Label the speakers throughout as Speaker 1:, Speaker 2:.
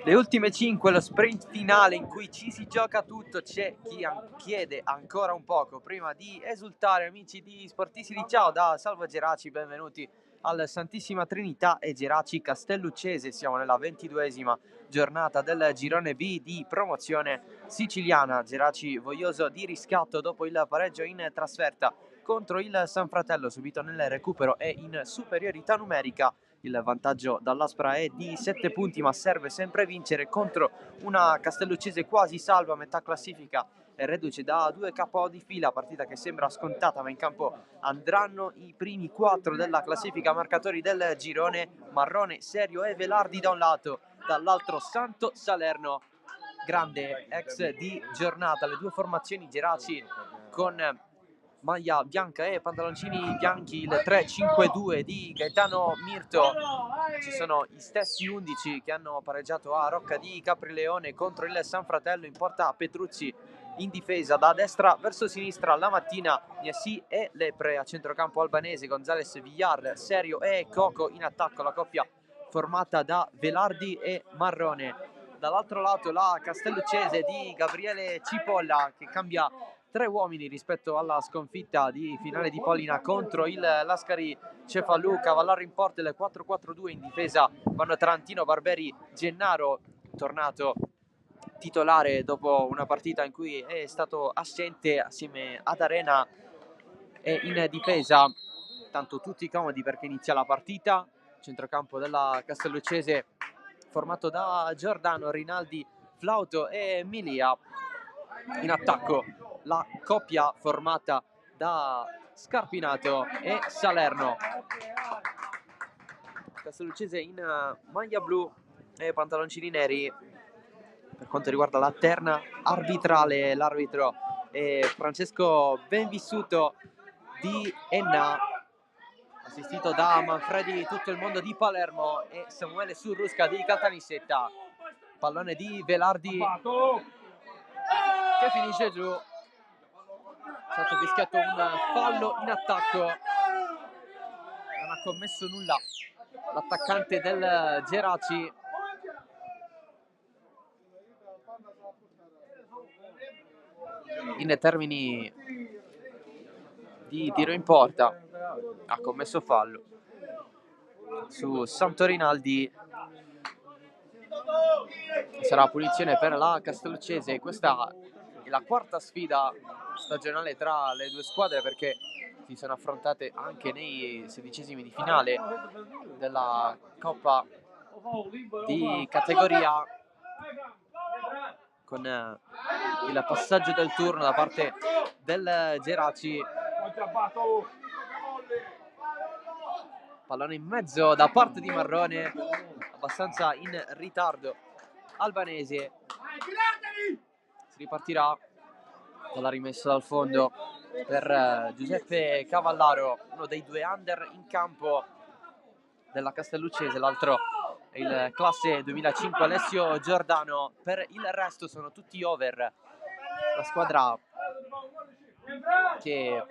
Speaker 1: Le ultime 5, lo sprint finale in cui ci si gioca tutto. C'è chi chiede ancora un poco prima di esultare. Amici di Sportisti di Ciao da Salvo Geraci, benvenuti al Santissima Trinità e Geraci Castelluccese. Siamo nella 22esima giornata del girone B di promozione siciliana. Geraci voglioso di riscatto dopo il pareggio in trasferta contro il San Fratello subito nel recupero e in superiorità numerica. Il vantaggio dall'Aspra è di 7 punti, ma serve sempre vincere contro una Castelluccese quasi salva a metà classifica e reduce da 2 KO di fila, partita che sembra scontata, ma in campo andranno i primi 4 della classifica marcatori del girone: Marrone, Serio e Velardi da un lato, dall'altro Santo Salerno, grande ex di giornata. Le due formazioni Geraci con maglia bianca e pantaloncini bianchi, il 3-5-2 di Gaetano Mirto. Ci sono gli stessi 11 che hanno pareggiato a Rocca di Caprileone contro il San Fratello. In porta Petrucci, in difesa da destra verso sinistra la mattina Niassi e Lepre, a centrocampo Albanese, Gonzales, Villar, Serio e Coco. In attacco la coppia formata da Velardi e Marrone. Dall'altro lato la Castelluccese di Gabriele Cipolla, che cambia 3 uomini rispetto alla sconfitta di finale di Polina contro il Lascari Cefalù. Cavallaro in porta, il 4-4-2. In difesa vanno Tarantino, Barberi, Gennaro, tornato titolare dopo una partita in cui è stato assente assieme ad Arena. E in difesa, tanto tutti comodi perché inizia la partita. Centrocampo della Castelluccese formato da Giordano, Rinaldi, Flauto e Milia. In attacco la coppia formata da Scarpinato e Salerno. Castelluccese in maglia blu e pantaloncini neri. Per quanto riguarda la terna arbitrale, l'arbitro è Francesco Benvissuto di Enna, assistito da Manfredi di Tutto il Mondo di Palermo e Samuele Surrusca di Caltanissetta. Pallone di Velardi che finisce giù. È stato fischiato un fallo in attacco. Non ha commesso nulla l'attaccante del Geraci. In termini di tiro in porta ha commesso fallo su Santo Rinaldi. Sarà punizione per la Castelluccese. Questa è la quarta sfida stagionale tra le due squadre, perché si sono affrontate anche nei 16esimi di finale della Coppa di categoria, con il passaggio del turno da parte del Geraci. Pallone in mezzo da parte di Marrone, abbastanza in ritardo Albanese. Si ripartirà dalla rimessa dal fondo per Giuseppe Cavallaro, uno dei due under in campo della Castelluccese, l'altro è il classe 2005 Alessio Giordano. Per il resto sono tutti over. La squadra che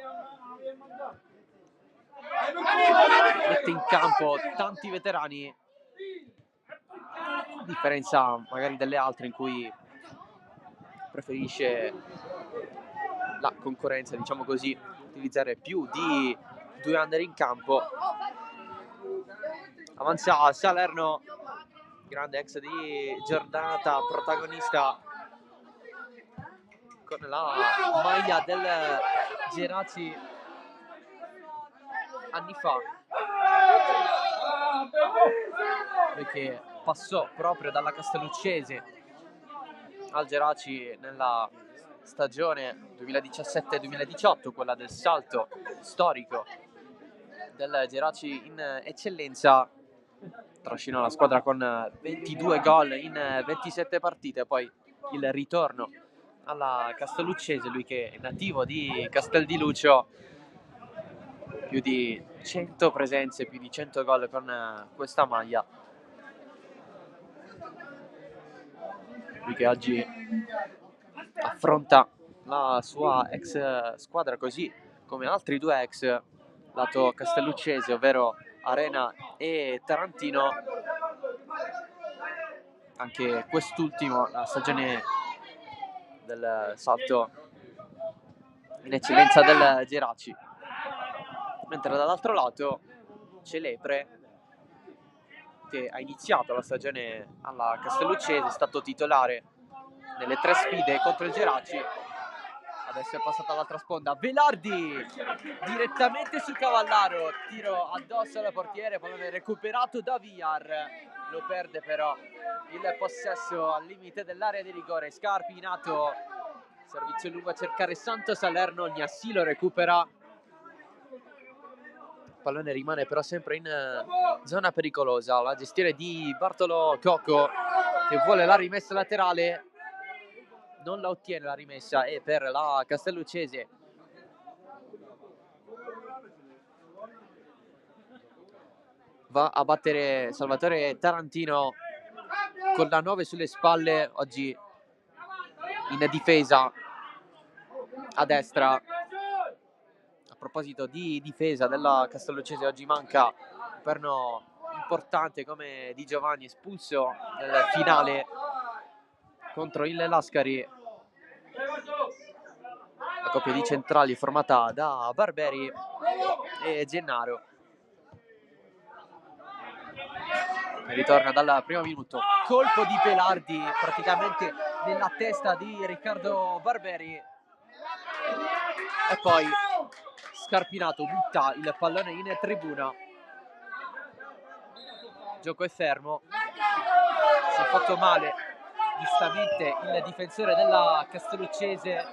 Speaker 1: mette in campo tanti veterani, a differenza magari delle altre in cui preferisce la concorrenza, diciamo così, utilizzare più di 2 under in campo. Avanza Salerno, grande ex di giornata, protagonista con la maglia del Geraci anni fa, perché passò proprio dalla Castelluccese al Geraci nella stagione 2017-2018, quella del salto storico del Geraci in eccellenza. Trascinò la squadra con 22 gol in 27 partite, poi il ritorno alla Castelluccese, lui che è nativo di Castel di Lucio, più di 100 presenze, più di 100 gol con questa maglia. Lui che oggi affronta la sua ex squadra, così come altri due ex lato castelluccese, ovvero Arena e Tarantino. anche quest'ultimo, la stagione del salto in eccellenza del Geraci. Mentre dall'altro lato c'è Lepre, che ha iniziato la stagione alla Castelluccese, è stato titolare nelle 3 sfide contro il Geraci. Adesso è passata all'altra sponda, Velardi direttamente su Cavallaro, tiro addosso al portiere, pallone recuperato da Villar, lo perde però il possesso al limite dell'area di rigore. Scarpinato, servizio lungo a cercare Santo Salerno, Gnassi lo recupera, il pallone rimane però sempre in zona pericolosa, la gestione di Bartolo Cocco che vuole la rimessa laterale, non la ottiene la rimessa, e per la Castelluccese va a battere Salvatore Tarantino con la 9 sulle spalle, oggi in difesa a destra. A proposito di difesa della Castelluccese, oggi manca un perno importante come Di Giovanni, espulso nel finale contro il Lascari. La coppia di centrali formata da Barberi e Gennaro. Ritorna dal primo minuto, colpo di Velardi praticamente nella testa di Riccardo Barberi, e poi Scarpinato butta il pallone in tribuna. Gioco è fermo, si è fatto male giustamente il difensore della Castelluccese.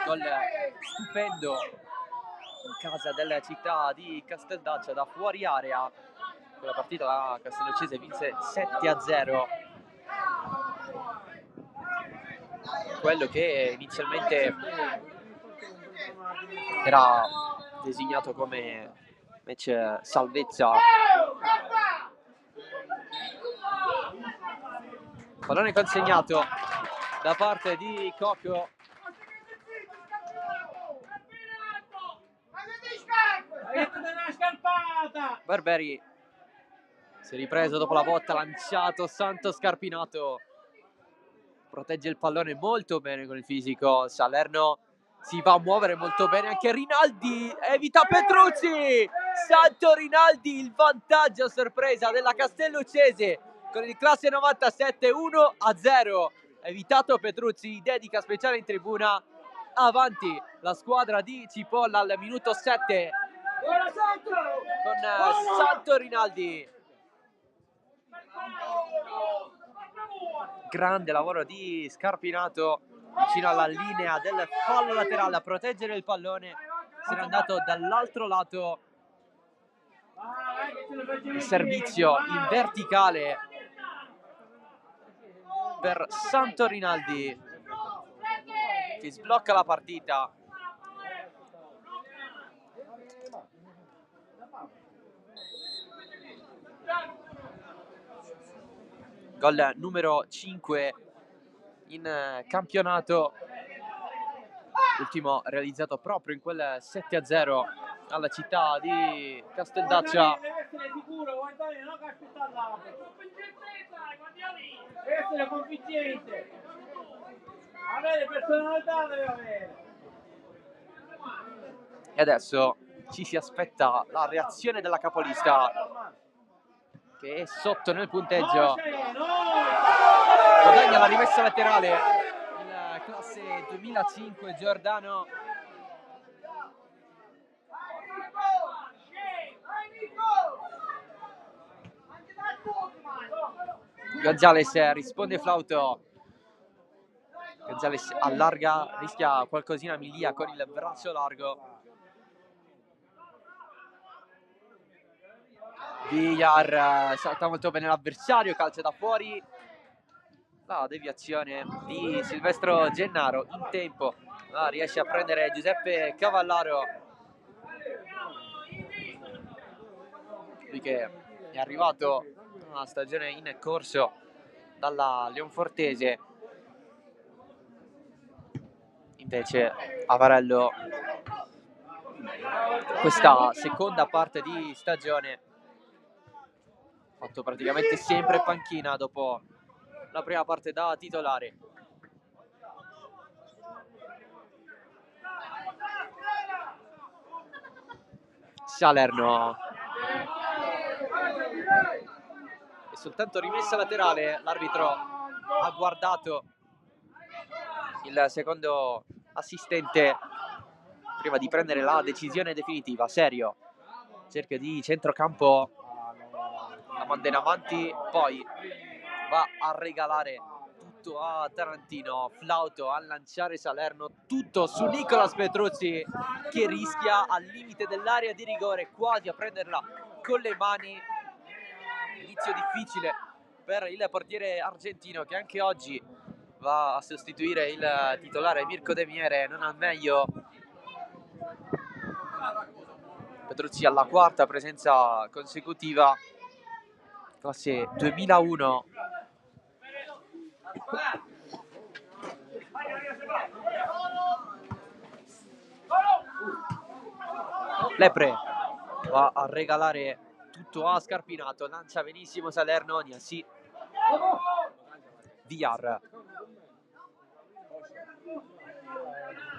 Speaker 1: Gol stupendo in casa della città di Casteldaccia da fuori area. Quella partita la Castelluccese vinse 7-0. Quello che inizialmente era designato come match salvezza. Pallone consegnato da parte di Cocco. Barberi si è ripreso dopo la botta, lanciato Santo Scarpinato, protegge il pallone molto bene con il fisico. Salerno si va a muovere molto bene, anche Rinaldi evita Petruzzi. Santo Rinaldi, il vantaggio a sorpresa della Castelluccese con il classe 97, 1-0. Evitato Petruzzi, dedica speciale in tribuna. Avanti la squadra di Cipolla al minuto 7 con Santo Rinaldi. Grande lavoro di Scarpinato vicino alla linea del fallo laterale a proteggere il pallone. Se n'è andato dall'altro lato, il servizio in verticale per Santo Rinaldi che sblocca la partita. Gol numero 5 in campionato, ultimo realizzato proprio in quel 7-0 alla città di Casteldaccia.
Speaker 2: Essere convincente, avere personalità deve avere.
Speaker 1: E adesso ci si aspetta la reazione della capolista, che è sotto nel punteggio. Guadagna la rimessa laterale il classe 2005 Giordano. Gonzales risponde flauto. Gonzales allarga, rischia qualcosina Milia con il braccio largo. Villar salta molto bene l'avversario, calcia da fuori. La deviazione di Silvestro Gennaro in tempo, riesce a prendere Giuseppe Cavallaro, lui che è arrivato una stagione in corso dalla Leonfortese. Invece Avarello questa seconda parte di stagione fatto praticamente sempre panchina dopo la prima parte da titolare. Salerno è soltanto rimessa laterale, l'arbitro ha guardato il secondo assistente prima di prendere la decisione definitiva. Serio, cerchio di centrocampo, la manda in avanti, poi va a regalare tutto a Tarantino, Flauto a lanciare Salerno, tutto su Nicolas Petruzzi che rischia al limite dell'area di rigore, quasi a prenderla con le mani. Inizio difficile per il portiere argentino che anche oggi va a sostituire il titolare Mirko De Miere, non al meglio. Petruzzi alla quarta presenza consecutiva, classe 2001. Lepre va a regalare tutto a Scarpinato, lancia benissimo Salerno, Niassi, Villar,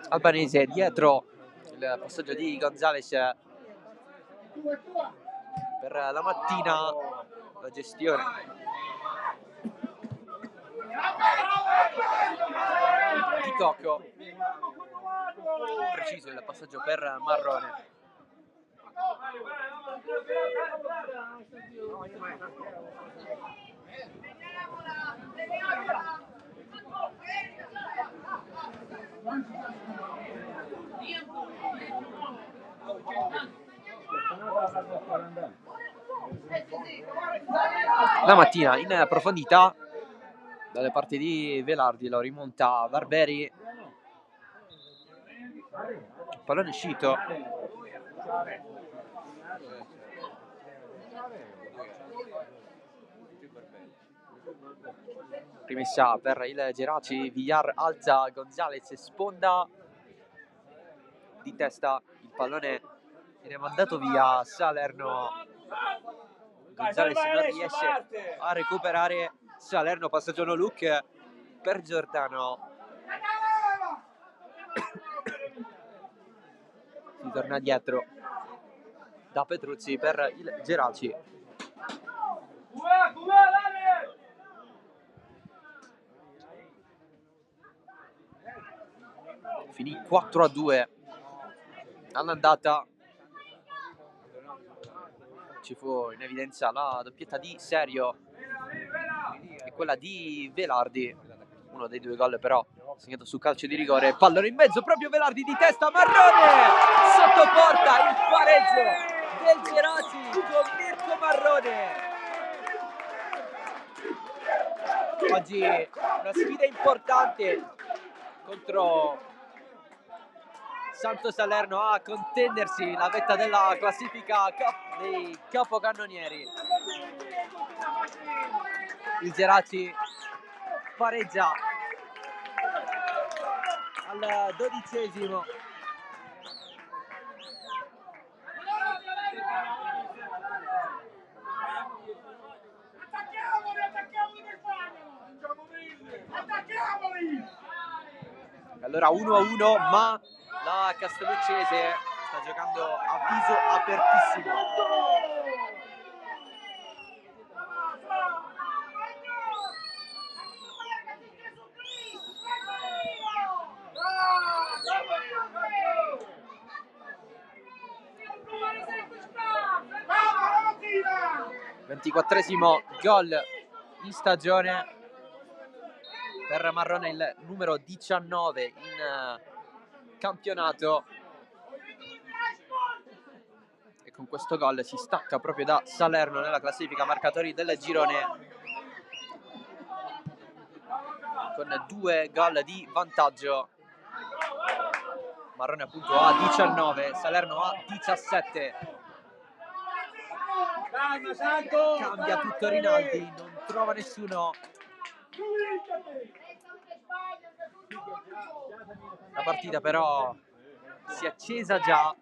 Speaker 1: Albanese dietro, il passaggio di Gonzales per la mattina, la gestione di Tocco, preciso il passaggio per Marrone. La mattina in profondità dalle parti di Velardi, lo rimonta Barberi, pallone uscito. Rimessa per il Geraci, Villar alza, Gonzales sponda di testa, il pallone viene mandato via, Salerno, Gonzales non riesce a recuperare, Salerno passaggio no look per Giordano. Si torna dietro da Petruzzi per il Geraci. Finì 4-2 all'andata. Ci fu in evidenza la doppietta di Serio e quella di Velardi, uno dei due gol però segnato su calcio di rigore. Pallone in mezzo, proprio Velardi di testa, Marrone sotto porta, il pareggio del Geraci con Mirko Marrone. Oggi una sfida importante contro Santo Salerno a contendersi la vetta della classifica dei capocannonieri. Il Geraci pareggia al 12°. Allora 1-1, ma la Castelluccese sta giocando a viso apertissimo. Ventiquattresimo gol in stagione per Marrone, il numero 19 in campionato, e con questo gol si stacca proprio da Salerno nella classifica marcatori del girone con 2 gol di vantaggio. Marrone appunto a 19, Salerno a 17. Cambia tutto Rinaldi, non trova nessuno. La partita però si è accesa già.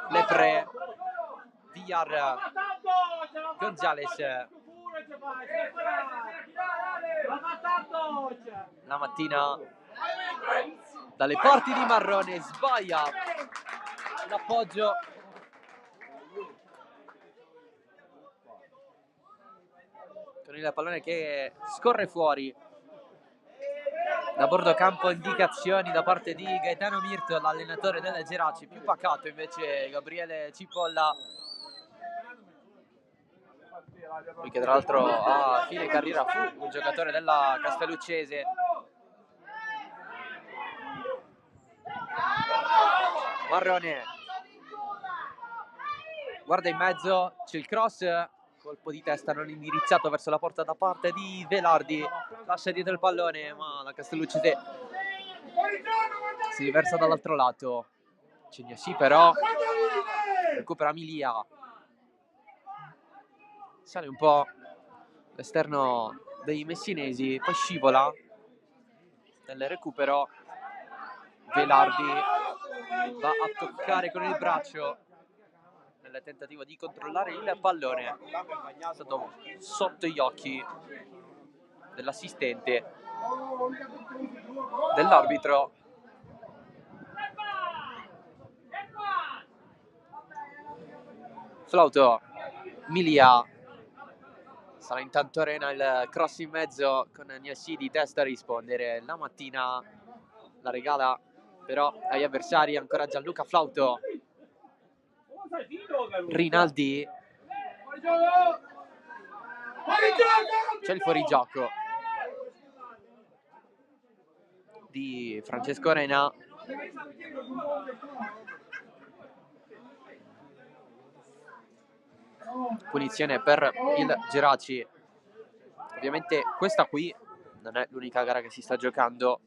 Speaker 1: Lepre Villar Gonzalez. La mattina dalle parti di Marrone sbaglia l'appoggio. Con il pallone che scorre fuori. Da bordo campo indicazioni da parte di Gaetano Mirto, l'allenatore del Geraci. Più pacato invece Gabriele Cipolla, lui che tra l'altro a fine carriera fu un giocatore della Castelluccese. Marrone guarda in mezzo, c'è il cross, colpo di testa non indirizzato verso la porta da parte di Velardi, lascia dietro il pallone ma la Castelluccese si riversa dall'altro lato. Cegnesì però recupera Milia, sale un po' l'esterno dei messinesi, poi scivola nel recupero. Velardi va a toccare con il braccio nel tentativo di controllare il pallone, è stato sotto gli occhi dell'assistente dell'arbitro. Flauto, Milia, sarà intanto Arena, il cross in mezzo con Niassi di testa a rispondere. La mattina la regala però agli avversari, ancora Gianluca Flauto. Rinaldi, c'è il fuorigioco di Francesco Arena. Punizione per il Geraci. Ovviamente questa qui non è l'unica gara che si sta giocando.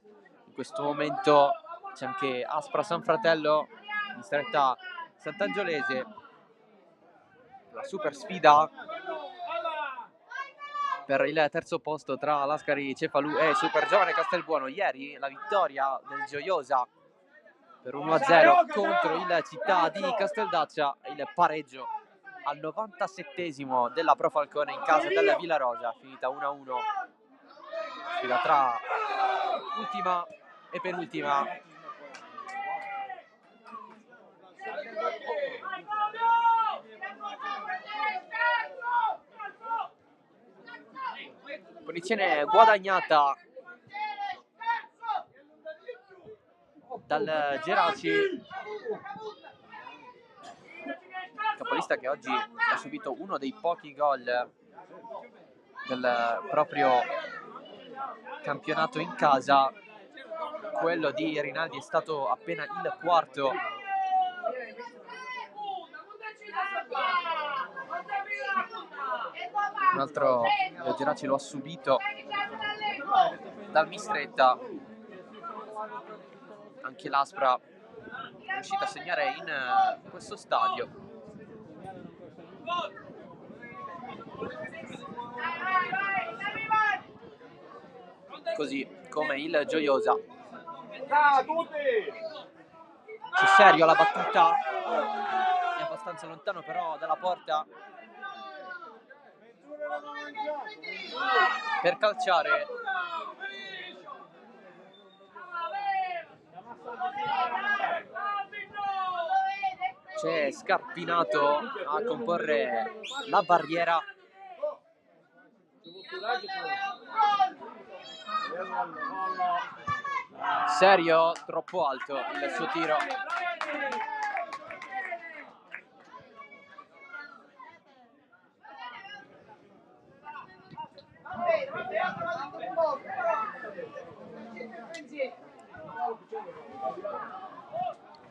Speaker 1: In questo momento c'è anche Aspra San Fratello in stretta Sant'Angiolese. La super sfida per il terzo posto tra Lascari Cefalù e Super Giovane Castelbuono. Ieri la vittoria del Gioiosa per 1-0 contro il Città di Casteldaccia, il pareggio al 97esimo della Pro Falcone in casa della Villarosa, finita 1-1. Sfida tra ultima e penultima. Punizione guadagnata dal Geraci, capolista che oggi ha subito uno dei pochi gol del proprio campionato in casa. Quello di Rinaldi è stato appena il quarto. Un altro del Geraci lo ha subito dal Mistretta. Anche l'Aspra è riuscita a segnare in questo stadio. Così come il Gioiosa. C'è Serio alla battuta, è abbastanza lontano però dalla porta per calciare. C'è Scarpinato a comporre la barriera. Serio, troppo alto il suo tiro.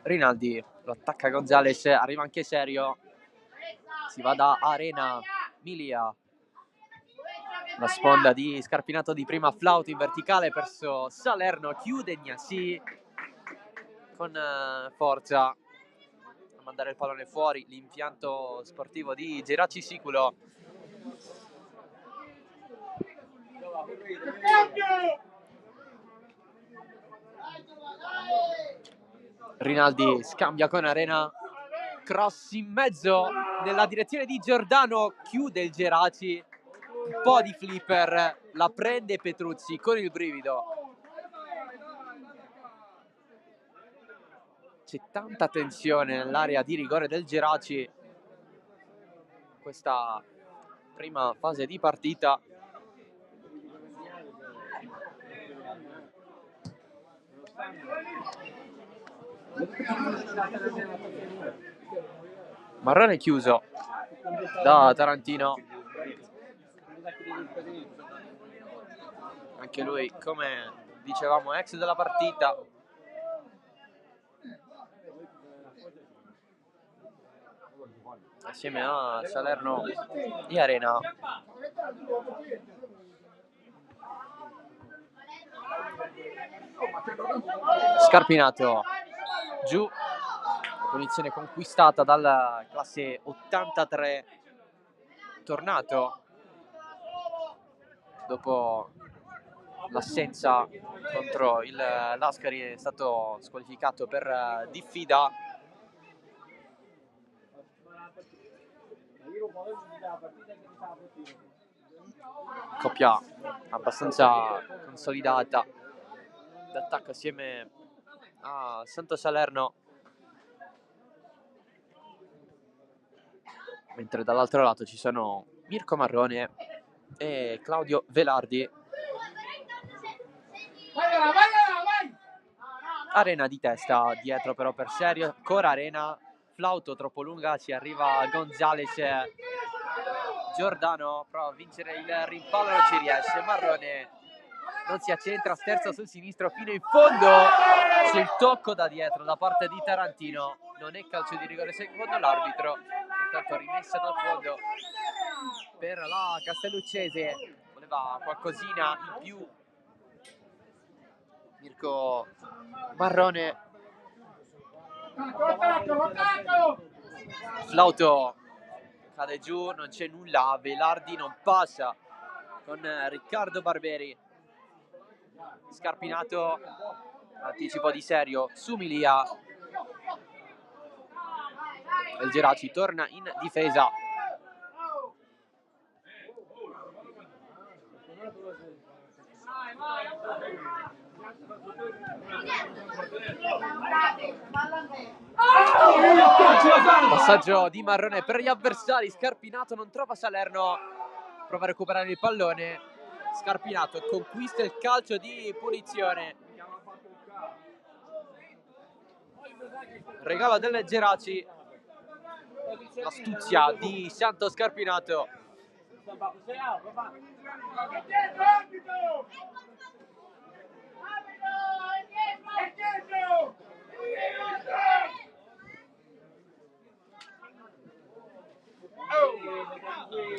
Speaker 1: Rinaldi lo attacca Gonzalez, arriva anche Serio, si va da Arena, Milia, la sponda di Scarpinato di prima, Flauto in verticale verso Salerno, chiude Gnassi con forza a mandare il pallone fuori. L'impianto sportivo di Geraci Siculo. Rinaldi scambia con Arena, cross in mezzo nella direzione di Giordano, chiude il Geraci, un po' di flipper, la prende Petruzzi con il brivido. C'è tanta tensione nell'area di rigore del Geraci questa prima fase di partita. Marrone chiuso da Tarantino, anche lui, come dicevamo, ex della partita. Assieme a Salerno e Arena. Scarpinato giù, punizione conquistata dalla classe 83, tornato dopo l'assenza contro il Lascari, è stato squalificato per diffida. Coppia abbastanza consolidata d'attacco assieme a Santo Salerno, mentre dall'altro lato ci sono Mirko Marrone e Claudio Velardi. Arena di testa dietro però per Serio, ancora Arena, flauto troppo lunga, ci arriva Gonzales, Giordano prova a vincere il rimpallo, non ci riesce, Marrone non si accentra, sterza sul sinistro fino in fondo, c'è il tocco da dietro da parte di Tarantino, non è calcio di rigore secondo l'arbitro, intanto rimessa dal fondo per la Castelluccese, voleva qualcosina in più Mirko Marrone. Flauto cade giù, non c'è nulla, Velardi non passa con Riccardo Barberi. Scarpinato, anticipo di Serio su Milia. Il Geraci torna in difesa. Passaggio di Marrone per gli avversari, Scarpinato non trova Salerno, prova a recuperare il pallone, Scarpinato conquista il calcio di punizione, regalo del Geraci, l'astuzia di Santo Scarpinato.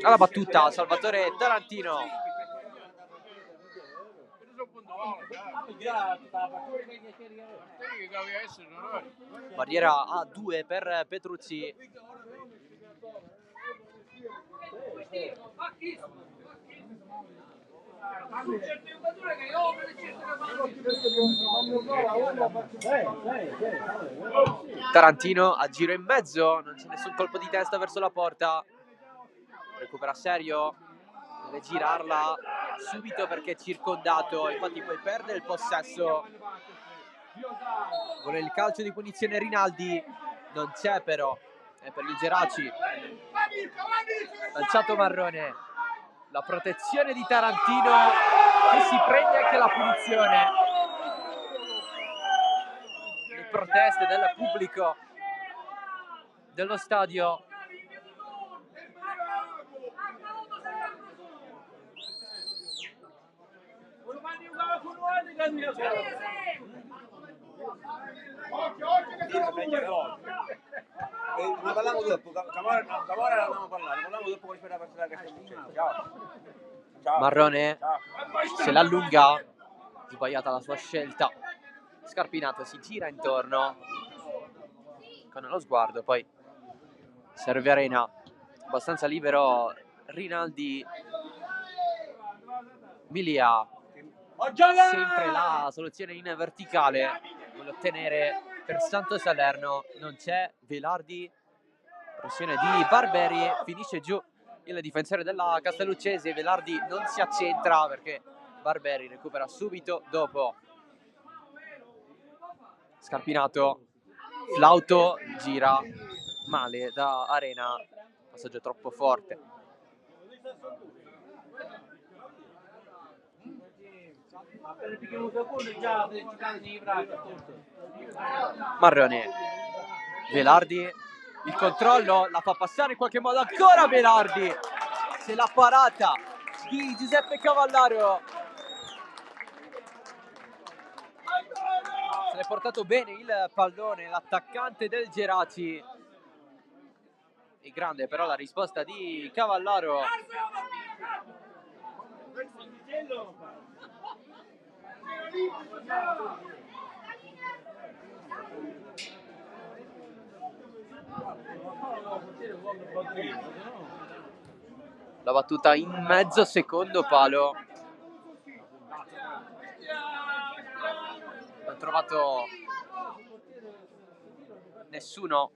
Speaker 1: Alla battuta Salvatore Tarantino. Barriera a 2 per Petruzzi. Tarantino a giro in mezzo, non c'è nessun colpo di testa verso la porta, recupera Serio, deve girarla subito perché è circondato, infatti poi perde il possesso, vuole il calcio di punizione Rinaldi, non c'è però, è per il Geraci, lanciato Marrone, la protezione di Tarantino che si prende anche la punizione, le proteste del pubblico dello stadio.
Speaker 2: Ne parliamo dopo, Camora andiamo a parlare, parliamo dopo con la partita che succede. Ciao. Ciao.
Speaker 1: Marrone se l'allunga, sbagliata la sua scelta. Scarpinato si gira intorno con lo sguardo, poi serve Arena, abbastanza libero Rinaldi, Milia, sempre la soluzione in verticale, vuole ottenere per Santo Salerno, non c'è Velardi Pressione di Barberi, finisce giù il difensore della Castelluccese. Velardi non si accentra perché Barberi recupera subito dopo. Scarpinato, Flauto gira male da Arena, passaggio troppo forte. Marrone, Velardi, il controllo, la fa passare in qualche modo ancora Velardi, c'è la parata di Giuseppe Cavallaro, se l'è portato bene il pallone l'attaccante del Geraci, è grande però la risposta di Cavallaro. La battuta in mezzo, secondo palo. Non ho trovato nessuno.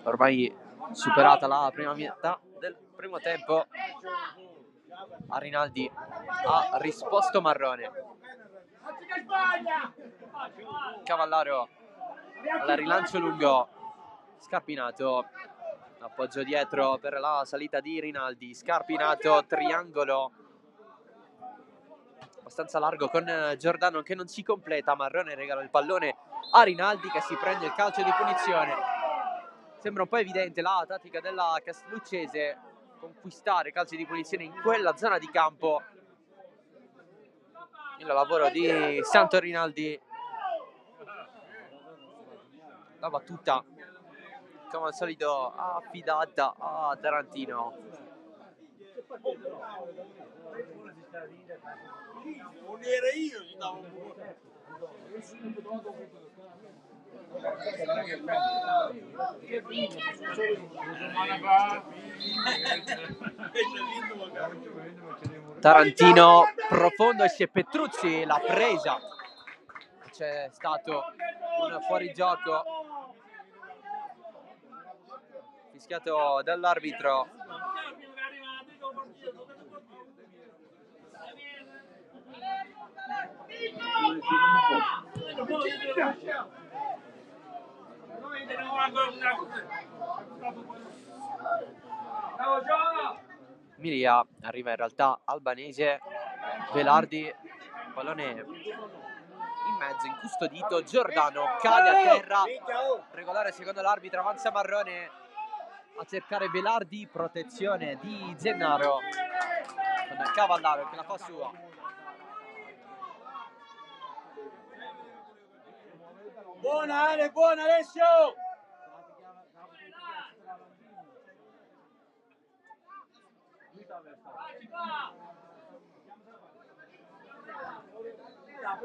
Speaker 1: Ormai superata la prima metà del primo tempo, a Rinaldi ha risposto Marrone. Cavallaro al rilancio lungo, Scarpinato, appoggio dietro per la salita di Rinaldi, Scarpinato, triangolo abbastanza largo con Giordano che non si completa. Marrone regala il pallone a Rinaldi che si prende il calcio di punizione. Sembra un po' evidente la tattica della Castelluccese, conquistare calci di punizione in quella zona di campo. Il lavoro di Santo Rinaldi, la battuta come al solito affidata a Tarantino.
Speaker 2: Non era io, stavo
Speaker 1: Tarantino profondo, esce Petruzzi, l'ha presa. C'è stato un fuorigioco fischiato dall'arbitro. Milia arriva in realtà Albanese, Velardi, pallone in mezzo, incustodito, Giordano cade a terra, regolare secondo l'arbitro, avanza Marrone a cercare Velardi, protezione di Gennaro con Cavallaro che la fa sua.
Speaker 2: Buona Ale, buona Alessio!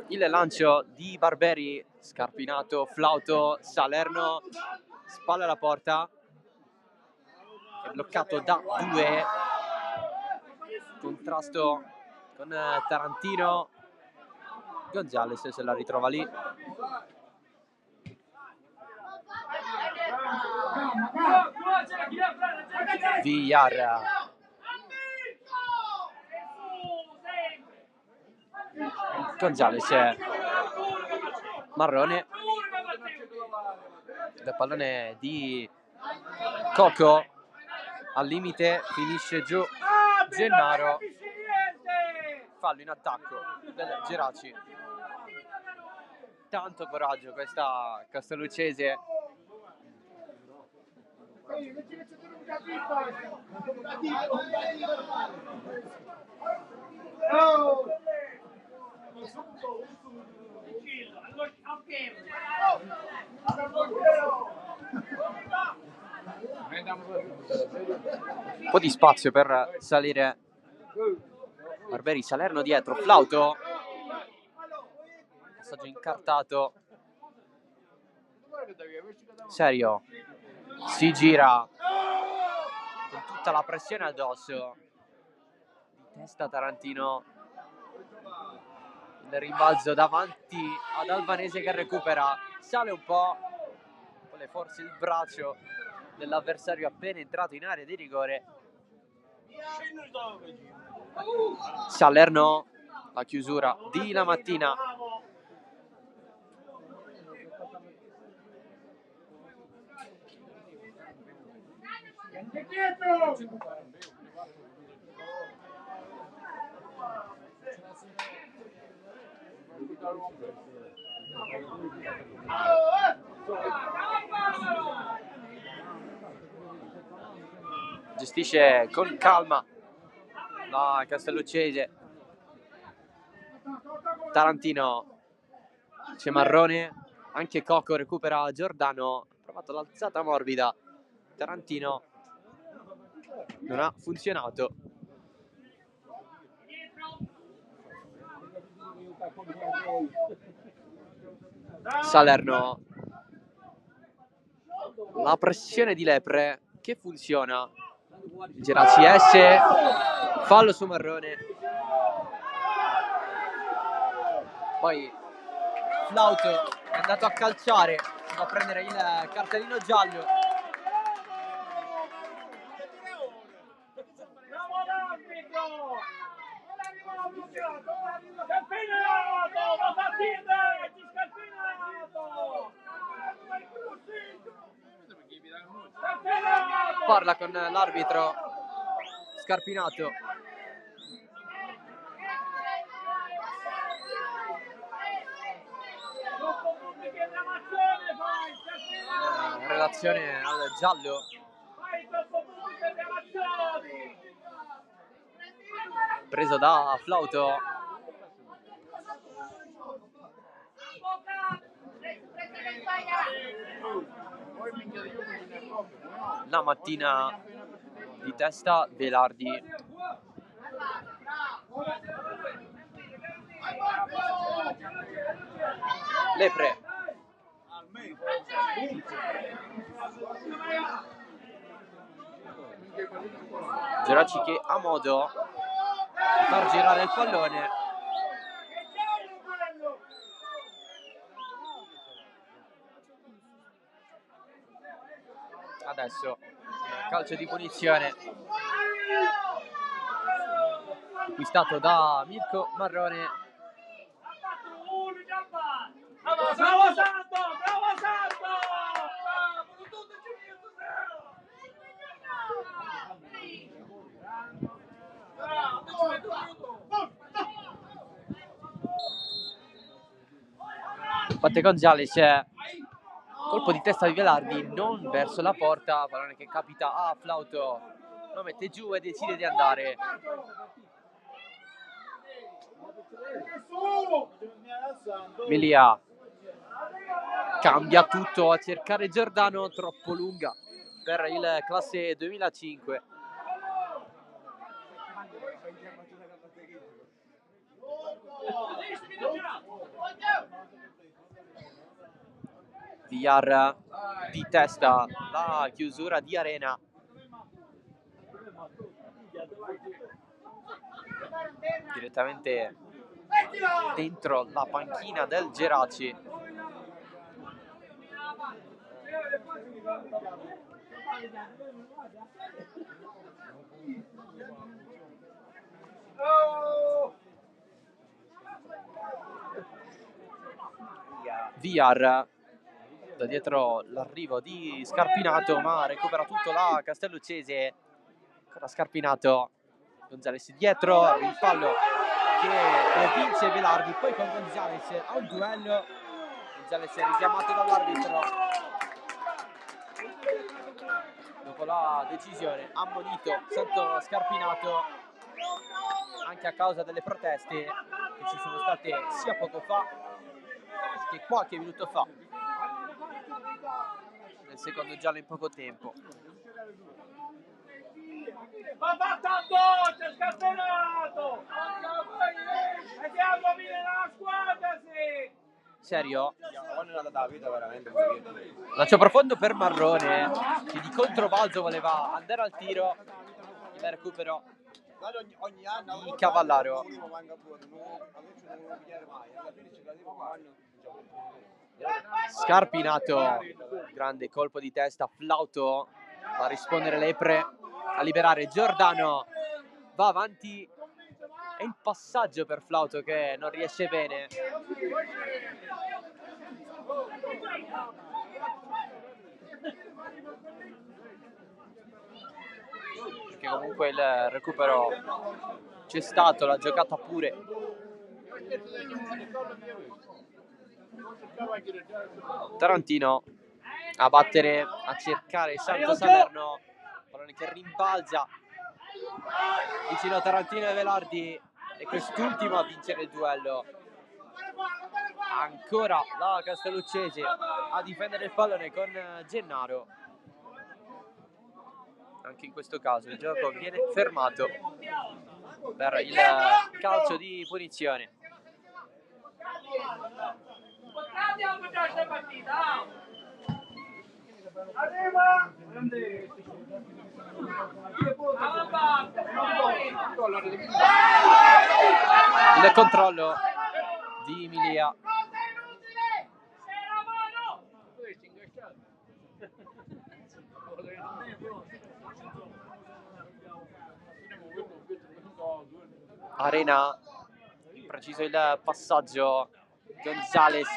Speaker 1: Il lancio di Barberi, Scarpinato, Flauto, Salerno, spalla alla porta, è bloccato da due, contrasto con Tarantino, Gonzales se la ritrova lì. Villar, Gonzales, Marrone, il pallone di Coco al limite, finisce giù Gennaro, fallo in attacco del Geraci. Tanto coraggio questa Castelluccese. Un po' di spazio per salire. Barberi, Salerno dietro, Flauto, passaggio incartato, Serio si gira con tutta la pressione addosso, di testa Tarantino il rimbalzo davanti ad Albanese che recupera, sale un po', vuole forse il braccio dell'avversario appena entrato in area di rigore. Salerno, la chiusura di La Mattina. Gestisce con calma la Castelluccese. Tarantino, c'è Marrone, anche Cocco recupera Giordano, ha provato l'alzata morbida, Tarantino non ha funzionato. Salerno, la pressione di Lepre che funziona, Geraci esce, fallo su Marrone, poi Flauto è andato a calciare, va a prendere il cartellino giallo. Parla con l'arbitro Scarpinato. In relazione al giallo. Preso da Flauto. La Mattina di testa Velardi. Lepre. Geraci che ha modo di far girare il pallone. Adesso calcio di punizione acquistato da Mirko Marrone.
Speaker 3: Bravo Santo! Bravo Santo!
Speaker 1: Batte Gonzales, colpo di testa di Velardi, non verso la porta, pallone che capita a Flauto, lo mette giù e decide di andare. Melia cambia tutto a cercare Giordano, troppo lunga per il classe 2005. Villar di testa, la chiusura di Arena. Direttamente dentro la panchina del Geraci. Villar da dietro l'arrivo di Scarpinato, ma recupera tutto la Castelluccese. Ancora Scarpinato, Gonzales dietro, il fallo che vince Velardi, poi con Gonzales a un duello. Gonzales è richiamato dall'arbitro dopo la decisione, ammonito Santo Scarpinato anche a causa delle proteste che ci sono state sia poco fa che qualche minuto fa, nel secondo giallo in poco tempo.
Speaker 3: Ma fatta a doccia, scatenato! Andiamo a venire la squadra, sì!
Speaker 1: Serio?
Speaker 2: veramente.
Speaker 1: Lancio profondo per Marrone, che di controbalzo voleva andare al tiro. Il recupero
Speaker 2: ogni anno
Speaker 1: di Cavallaro. Scarpinato, grande colpo di testa, Flauto va a rispondere Lepre, a liberare Giordano, va avanti, è il passaggio per Flauto che non riesce bene. Perché comunque il recupero c'è stato, la giocata pure. Tarantino a battere, a cercare Santo Salerno, pallone che rimbalza vicino a Tarantino e Velardi, e quest'ultimo a vincere il duello. Ancora la Castelluccese a difendere il pallone con Gennaro. Anche in questo caso il gioco viene fermato per il calcio di punizione. Il controllo di Emilia. Arena, preciso il passaggio, Gonzales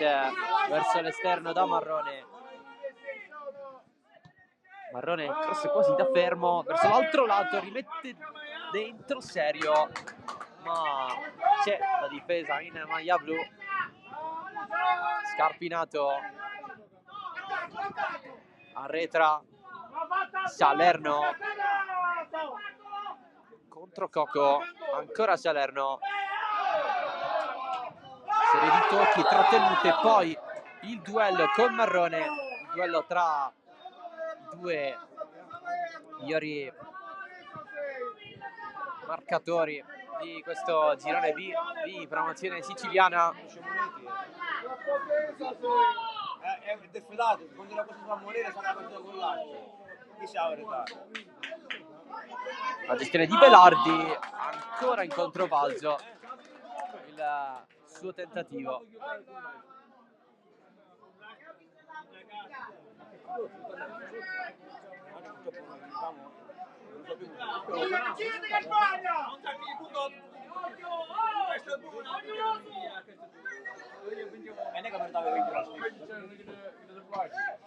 Speaker 1: verso l'esterno da Marrone. Marrone cross quasi da fermo verso l'altro lato, rimette dentro Serio, ma c'è la difesa in maglia blu. Scarpinato arretra Salerno contro Coco, ancora Salerno, serie di tocchi trattenute, poi il duello con Marrone, il duello tra i due migliori marcatori di questo girone B di promozione siciliana.
Speaker 2: È defilato, quando la cosa fa morire sarà partita con l'altro. Chi si avrà?
Speaker 1: La gestione di Velardi, ancora in controbalzo il suo tentativo.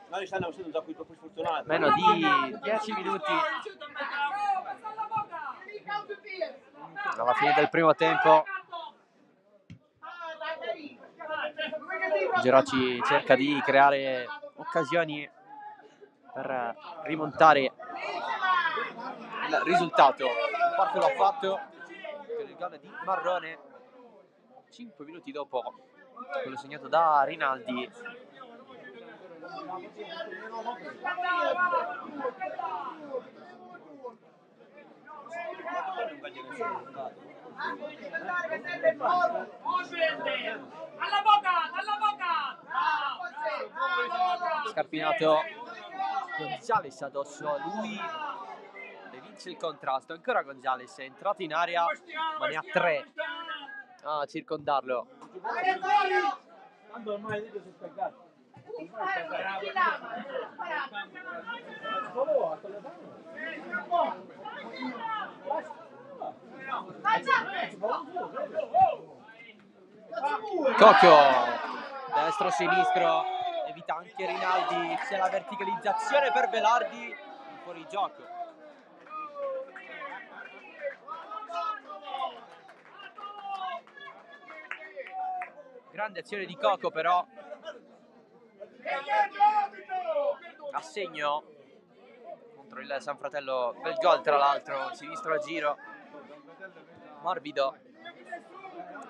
Speaker 2: Noi stanno essendo un sacco troppo sfortunati.
Speaker 1: Meno di 10 minuti alla fine del primo tempo. Geraci cerca di creare occasioni per rimontare il risultato. In parte l'ha fatto per il gol di Marrone 5 minuti dopo quello segnato da Rinaldi. Scarpinato, Gonzales addosso a lui e vince il contrasto. Ancora Gonzales è entrato in area, ma ne ha 3 a circondarlo.
Speaker 3: Tanto ormai dite sono speccato.
Speaker 1: Cocchio, destro-sinistro, evita anche Rinaldi, c'è la verticalizzazione per Velardi, fuori gioco. Grande azione di Coco però, a segno contro il San Fratello, bel gol tra l'altro, sinistro a giro, morbido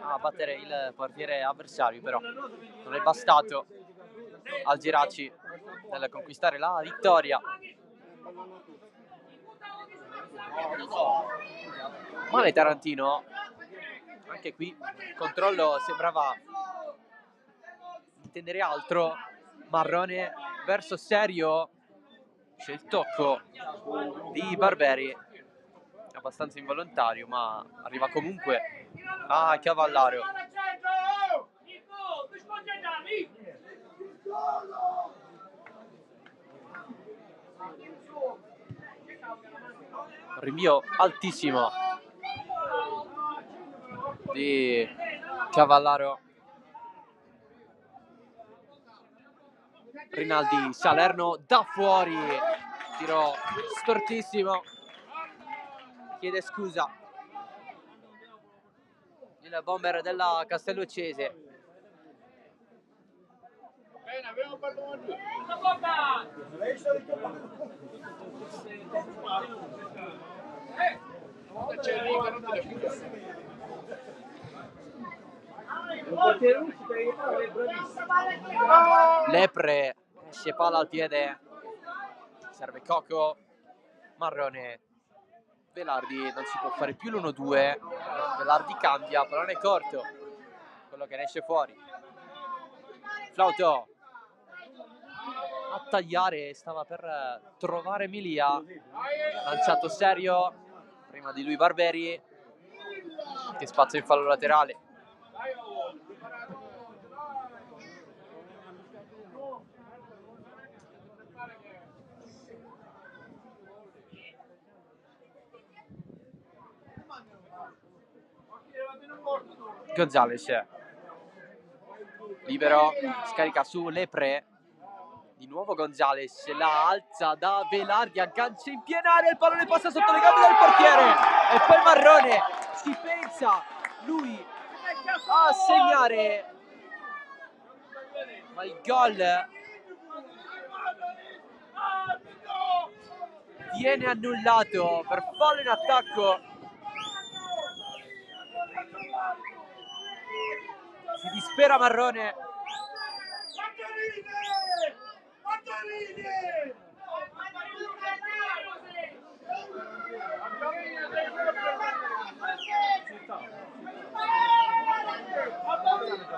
Speaker 1: a battere il portiere avversario, però non è bastato al Geraci nel conquistare la vittoria. Male Tarantino, anche qui il controllo sembrava intendere altro. Marrone verso Serio, c'è il tocco di Barberi, abbastanza involontario, ma arriva comunque a Cavallaro. Rinvio altissimo di Cavallaro. Rinaldi, Salerno da fuori, tiro stortissimo, chiede scusa il bomber della Castelluccese.
Speaker 3: Bene, abbiamo parlato giù.
Speaker 1: Lepre esce palla al piede, serve Coco, Marrone, Velardi, non si può fare più l'1-2, Velardi cambia, pallone corto, quello che ne esce fuori. Flauto a tagliare, stava per trovare Milia, lanciato serio, prima di lui Barberi, che spazio in fallo laterale. Gonzales, libero, scarica su Lepre, di nuovo Gonzales, la alza da Velardi, aggancia in piena aria, il pallone passa sotto le gambe del portiere e poi Marrone ci pensa lui a segnare, ma il gol viene annullato per fallo in attacco. Si dispera Marrone.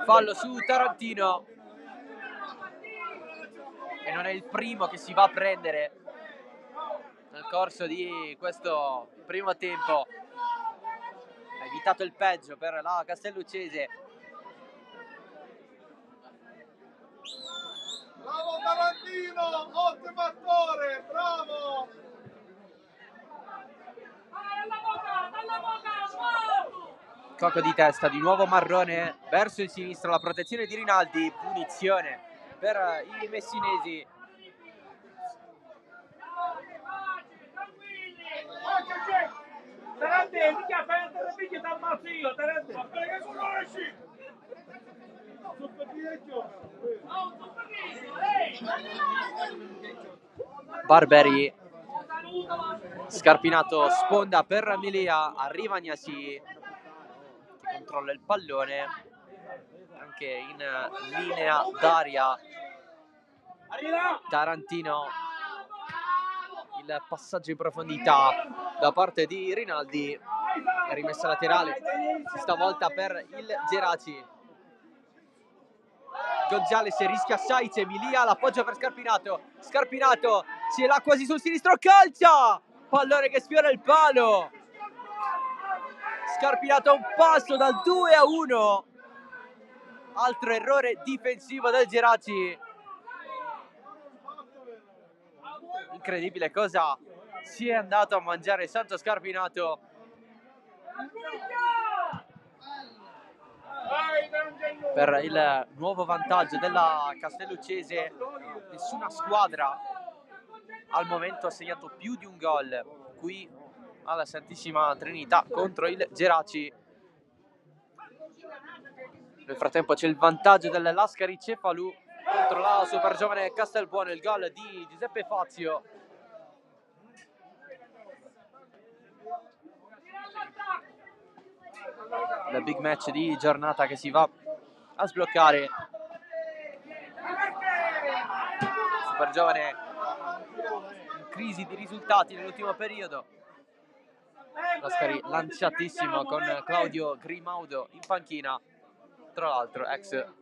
Speaker 1: Fallo su Tarantino. E non è il primo che si va a prendere nel corso di questo primo tempo. Ha evitato il peggio per la Castelluccese.
Speaker 3: Bravo Tarantino, ottimo attore, bravo!
Speaker 1: Coco di testa, di nuovo Marrone verso il sinistro, la protezione di Rinaldi, punizione per i messinesi.
Speaker 3: Tarante, ti chiama, fai un figlio, ti ammazzo io, Tarante! Ma perché conosci?
Speaker 1: Barberi, Scarpinato, sponda per Milia, arriva Gnasi che controlla il pallone anche in linea d'aria. Tarantino, il passaggio in profondità da parte di Rinaldi, rimessa laterale stavolta per il Geraci. Gonzales rischia Saiz, Milia, l'appoggio per Scarpinato. Scarpinato ce l'ha quasi sul sinistro, calcia! Pallone che sfiora il palo. Scarpinato a un passo dal 2-1. Altro errore difensivo del Geraci. Incredibile cosa si è andato a mangiare Santo Scarpinato. Per il nuovo vantaggio della Castelluccese, nessuna squadra al momento ha segnato più di un gol qui alla Santissima Trinità contro il Geraci. Nel frattempo c'è il vantaggio del Lascari Cefalù contro la super giovane Castelbuono, il gol di Giuseppe Fazio. Il big match di giornata che si va a sbloccare. Super giovane in crisi di risultati nell'ultimo periodo. Lascari lanciatissimo con Claudio Grimaudo in panchina, tra l'altro ex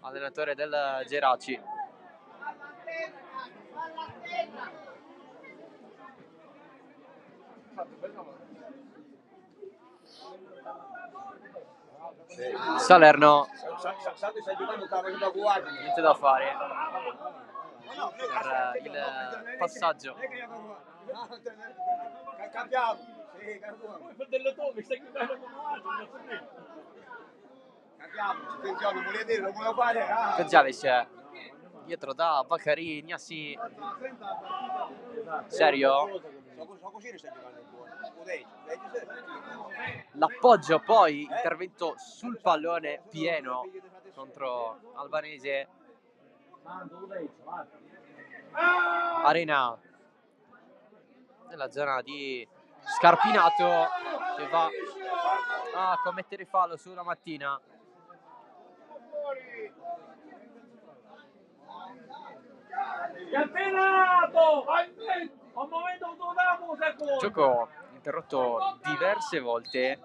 Speaker 1: allenatore del Geraci. Salerno,
Speaker 2: Santo sta giocando, sta facendo guardia.
Speaker 1: niente da fare per il passaggio.
Speaker 2: Cambiamo. Sì, cambiamo.
Speaker 3: Poi per delle toghe stai chiudendo con un
Speaker 2: Cambiamo. Attenzione, non volevo dire, lo volevo fare.
Speaker 1: Gonzales dietro da Bacari, Gnassi, serio?
Speaker 2: So così ne sta giocando buono.
Speaker 1: L'appoggio poi, intervento sul pallone pieno contro Albanese. Arena nella zona di Scarpinato che va a commettere fallo sulla mattina.
Speaker 3: Campionato! Ho momento un secondo!
Speaker 1: Gioco interrotto diverse volte.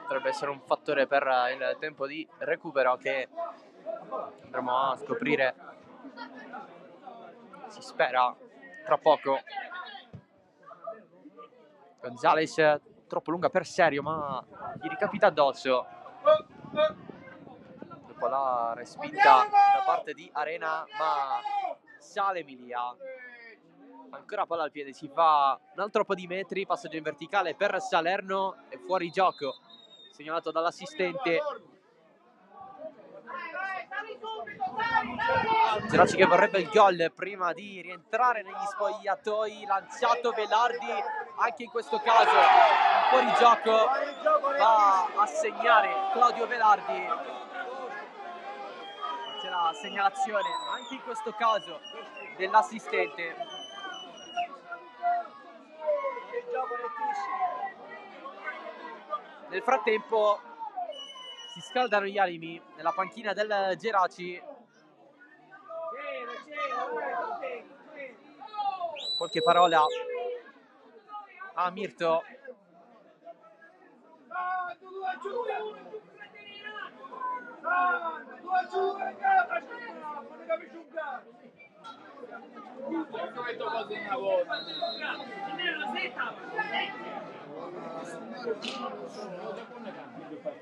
Speaker 1: Potrebbe essere un fattore per il tempo di recupero che andremo a scoprire, si spera, tra poco. Gonzales troppo lunga per Serio, ma gli ricapita addosso. Dopo la respinta da parte di Arena, ma sale Emilia. Ancora palla al piede, si fa un altro po' di metri, passaggio in verticale per Salerno e fuori gioco, segnalato dall'assistente. Geraci che vorrebbe il gol prima di rientrare negli spogliatoi, lanciato Velardi, anche in questo caso fuori gioco, va a segnare Claudio Velardi. C'è la segnalazione anche in questo caso dell'assistente. Nel frattempo si scaldano gli animi nella panchina del Geraci. Qualche parola a Mirto.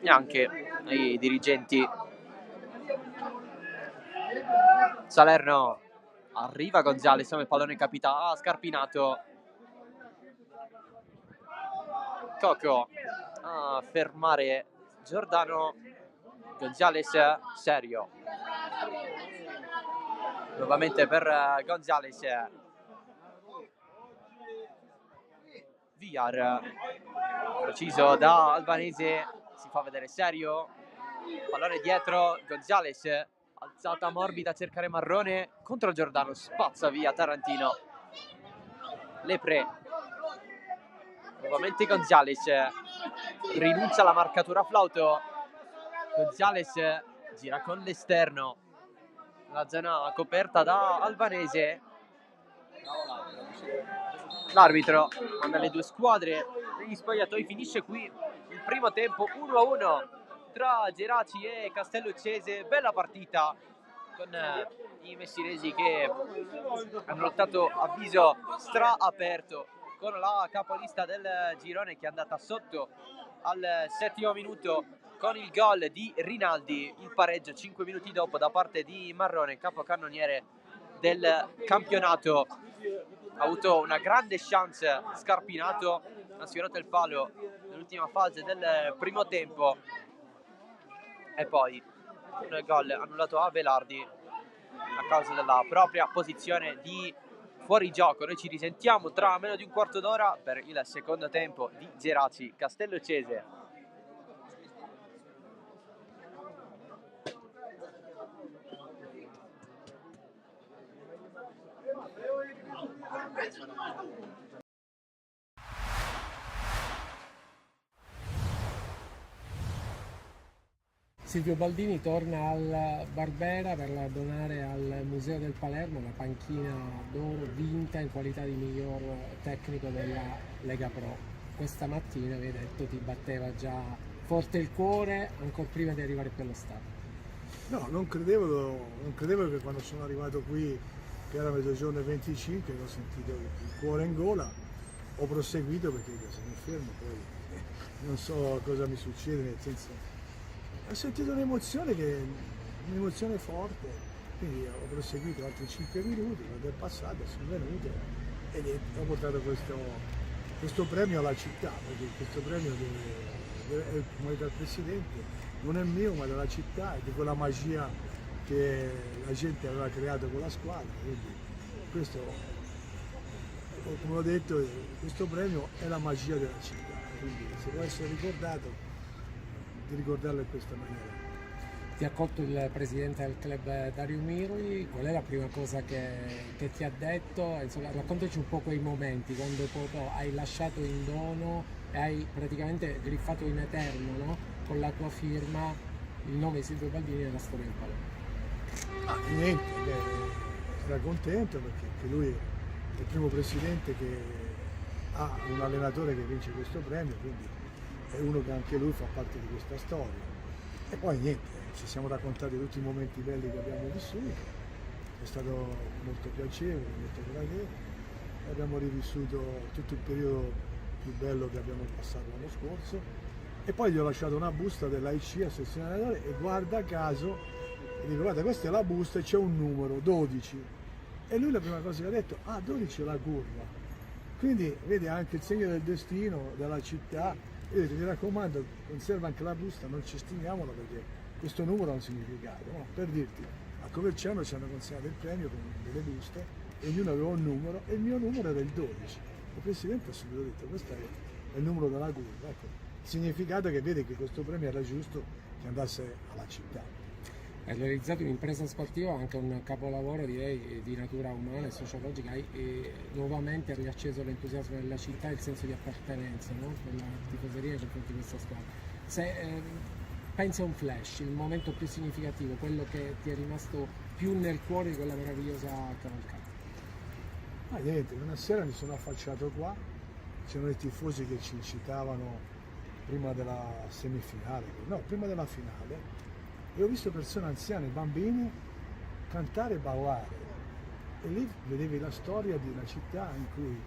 Speaker 1: Neanche i dirigenti. Salerno arriva Gonzales, il pallone capita a Scarpinato. Coco a fermare Giordano. Gonzales, Serio. Nuovamente per Gonzales. Villar, preciso da Albanese, si fa vedere Serio. Pallone dietro, Gonzales, alzata morbida a cercare Marrone contro Giordano, spazza via Tarantino. Lepre, nuovamente Gonzales, rinuncia alla marcatura Flauto. Gonzales gira con l'esterno, la zona coperta da Albanese. L'arbitro manda le due squadre negli spogliatoi, finisce qui il primo tempo 1-1 tra Geraci e Castelluccese. Bella partita con i messinesi che hanno lottato a viso straaperto con la capolista del girone che è andata sotto al 7° minuto con il gol di Rinaldi, il pareggio 5 minuti dopo da parte di Marrone, capocannoniere del campionato. Ha avuto una grande chance Scarpinato, ha sfiorato il palo nell'ultima fase del primo tempo e poi un gol annullato a Velardi a causa della propria posizione di fuorigioco. Noi ci risentiamo tra meno di un quarto d'ora per il secondo tempo di Geraci Castelluccese.
Speaker 4: Silvio Baldini torna al Barbera per donare al Museo del Palermo la panchina d'oro vinta in qualità di miglior tecnico della Lega Pro. Questa mattina, vi hai detto, ti batteva già forte il cuore ancora prima di arrivare qui allo stadio.
Speaker 5: No, non credevo che quando sono arrivato qui, che era mezzogiorno e 25, ho sentito il cuore in gola. ho proseguito perché se mi fermo poi non so cosa mi succede, nel senso ho sentito un'emozione forte, quindi ho proseguito altri 5 minuti, quando è passato sono venuto e niente, ho portato questo premio alla città, perché questo premio come dal Presidente non è mio ma della città e di quella magia che la gente aveva creato con la squadra, quindi questo, come ho detto, questo premio è la magia della città, quindi se può essere ricordato, di ricordarlo in questa maniera.
Speaker 4: Ti ha accolto il presidente del club Dario Mirri, qual è la prima cosa che ti ha detto? Insomma, raccontaci un po' quei momenti quando proprio hai lasciato in dono e hai praticamente griffato in eterno, no? Con la tua firma il nome di Silvio Baldini nella storia del Palermo.
Speaker 5: Niente, sarà contento perché anche lui è il primo presidente che ha un allenatore che vince questo premio, quindi è uno che anche lui fa parte di questa storia. E poi niente, ci siamo raccontati tutti i momenti belli che abbiamo vissuto, è stato molto piacevole, molto gradevole, abbiamo rivissuto tutto il periodo più bello che abbiamo passato l'anno scorso e poi gli ho lasciato una busta dell'AIC a sezione allenatore e guarda caso, dico guarda questa è la busta e c'è un numero, 12, e lui la prima cosa che ha detto, 12 è la curva, quindi vedi anche il segno del destino della città. Io ti raccomando, conserva anche la busta, non ci stimiamola perché questo numero ha un significato, no? Per dirti, a Coverciano ci hanno consegnato il premio con delle buste e ognuno aveva un numero e il mio numero era il 12. Il Presidente ha subito detto, questo è il numero della curva, ecco, il significato che vede che questo premio era giusto che andasse alla città.
Speaker 4: Hai realizzato un'impresa sportiva, anche un capolavoro direi di natura umana e sociologica, hai nuovamente riacceso l'entusiasmo della città e il senso di appartenenza, no? Per la tifoseria nei confronti di questa squadra. Se pensa a un flash, il momento più significativo, quello che ti è rimasto più nel cuore di quella meravigliosa cavalcata.
Speaker 5: Ma niente, una sera mi sono affacciato qua, c'erano i tifosi che ci incitavano prima della semifinale, no, prima della finale, e ho visto persone anziane, bambini, cantare e ballare. E lì vedevi la storia di una città in cui